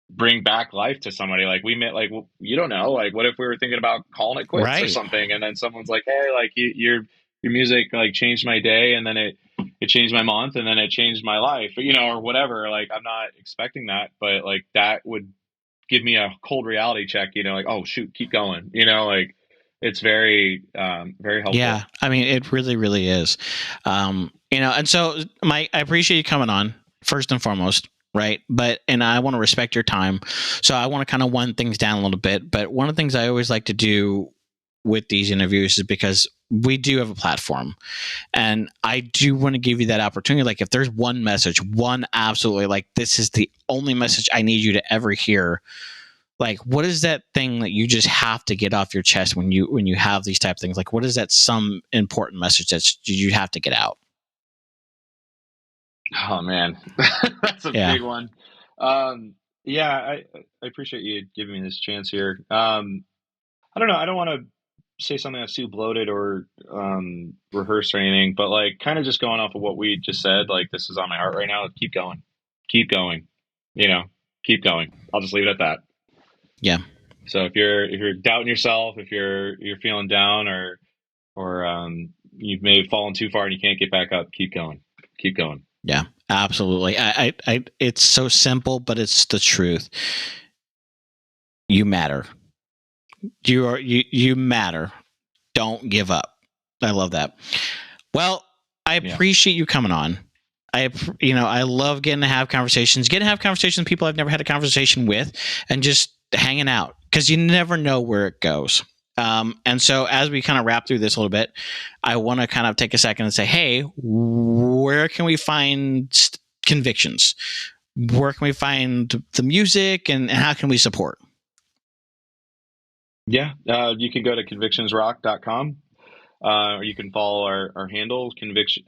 bring back life to somebody. Like we met, like you don't know, like what if we were thinking about calling it quits or Right. something, and then someone's like, hey, like your music like changed my day, and then it changed my month, and then it changed my life, or whatever. Like I'm not expecting that, but like that would give me a cold reality check, like, oh shoot, keep going, like it's very very helpful. Yeah, I mean, it really, really is. And so Mike, I appreciate you coming on first and foremost, right? And I want to respect your time, so I want to kind of wind things down a little bit. But one of the things I always like to do with these interviews is, because we do have a platform, and I do want to give you that opportunity. Like, if there's one message, one absolutely, like, this is the only message I need you to ever hear. Like, what is that thing that you just have to get off your chest when you have these type of things? Like, what is that some important message that you have to get out? Oh man, that's a big one. Yeah, I appreciate you giving me this chance here. I don't know. I don't want to say something that's too bloated or rehearsed or anything, but like kind of just going off of what we just said, like this is on my heart right now. Keep going. keep going. Keep going. I'll just leave it at that. Yeah. So if you're doubting yourself, if you're feeling down, or you may have fallen too far and you can't get back up, keep going. Keep going. Yeah, absolutely. I it's so simple, but it's the truth. You matter. You matter. Don't give up. I love that. Well, I appreciate you coming on. I love getting to have conversations with people I've never had a conversation with, and just hanging out, because you never know where it goes. And so as we kind of wrap through this a little bit, I want to kind of take a second and say, hey, where can we find Convictions? Where can we find the music, and how can we support? Yeah, you can go to convictionsrock.com. Or you can follow our handle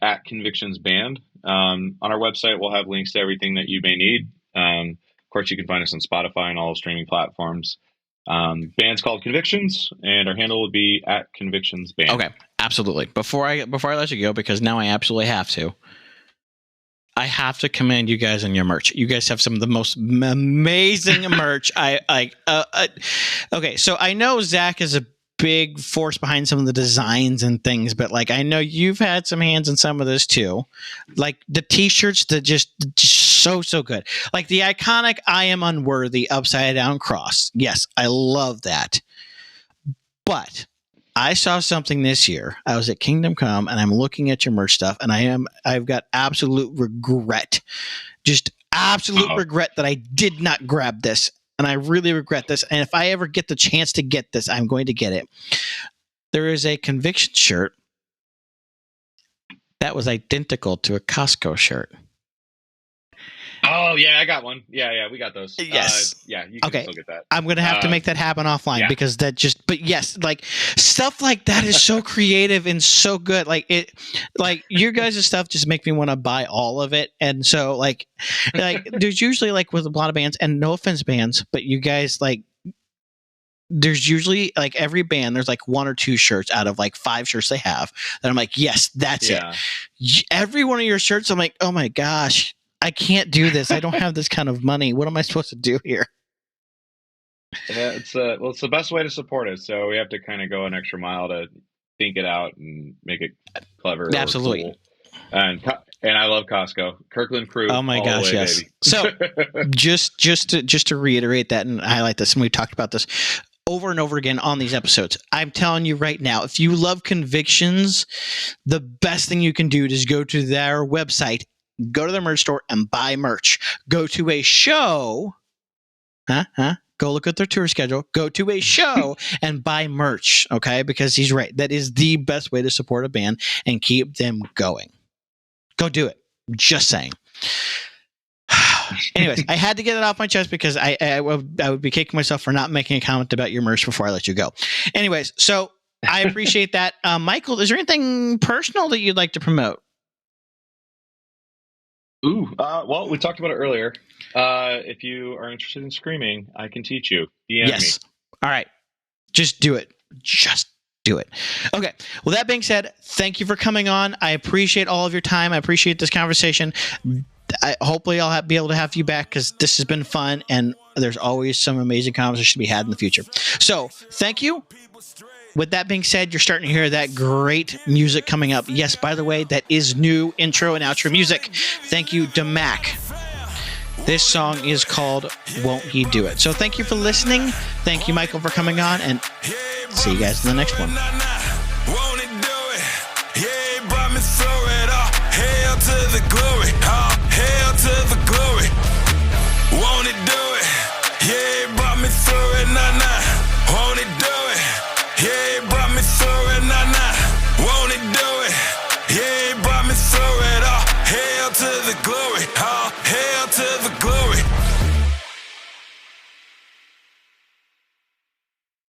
at Convictions Band. On our website, we'll have links to everything that you may need. Of course, you can find us on Spotify and all streaming platforms. Band's called Convictions, and our handle would be at Convictions Band. Okay, absolutely. Before I let you go, because now I absolutely have to. I have to commend you guys on your merch. You guys have some of the most amazing merch. Okay, so I know Zach is a big force behind some of the designs and things, but like, I know you've had some hands in some of this too. Like the t-shirts that just so good. Like the iconic "I am unworthy" upside down cross. Yes, I love that. But I saw something this year. I was at Kingdom Come, and I'm looking at your merch stuff, and I've got absolute regret. Just absolute regret that I did not grab this. And I really regret this. And if I ever get the chance to get this, I'm going to get it. There is a Conviction shirt that was identical to a Costco shirt. Oh, yeah, I got one. Yeah, we got those. Yes. Yeah, you can still get that. I'm going to have to make that happen offline because but yes, like stuff like that is so creative and so good. Like your guys' stuff just make me want to buy all of it. And so like there's usually like with a lot of bands, and no offense bands, but you guys there's usually like every band, there's like one or two shirts out of like 5 shirts they have that I'm like, yes, that's it. Every one of your shirts, I'm like, oh my gosh, I can't do this. I don't have this kind of money. What am I supposed to do here? Yeah, it's the best way to support us. So we have to kind of go an extra mile to think it out and make it clever. Absolutely. Cool. And I love Costco. Kirkland Crew. Oh my gosh, way, yes. Baby. So just to reiterate that and highlight this, and we talked about this over and over again on these episodes. I'm telling you right now, if you love Convictions, the best thing you can do is go to their website, go to their merch store, and buy merch. Go to a show. Go look at their tour schedule. Go to a show and buy merch, okay? Because he's right. That is the best way to support a band and keep them going. Go do it. Just saying. Anyways, I had to get it off my chest because I would be kicking myself for not making a comment about your merch before I let you go. Anyways, so I appreciate that. Michael, is there anything personal that you'd like to promote? Well, we talked about it earlier. If you are interested in screaming, I can teach you. DM me. All right. Just do it. Just do it. Okay. Well, that being said, thank you for coming on. I appreciate all of your time. I appreciate this conversation. Hopefully I'll be able to have you back because this has been fun, and there's always some amazing conversation to be had in the future. So thank you. With that being said, you're starting to hear that great music coming up. Yes, by the way, that is new intro and outro music. Thank you, DeMac. This song is called Won't He Do It? So thank you for listening. Thank you, Michael, for coming on, and see you guys in the next one. Won't he do it? Yeah, he brought me through it all. Hail to the glory. Hail to the glory. Won't he do it? Yeah, he brought me through it. Won't he do it? Yeah, he brought me through it. Won't he do it? Yeah, he brought me through it all. Hail to the glory. Hail to the glory.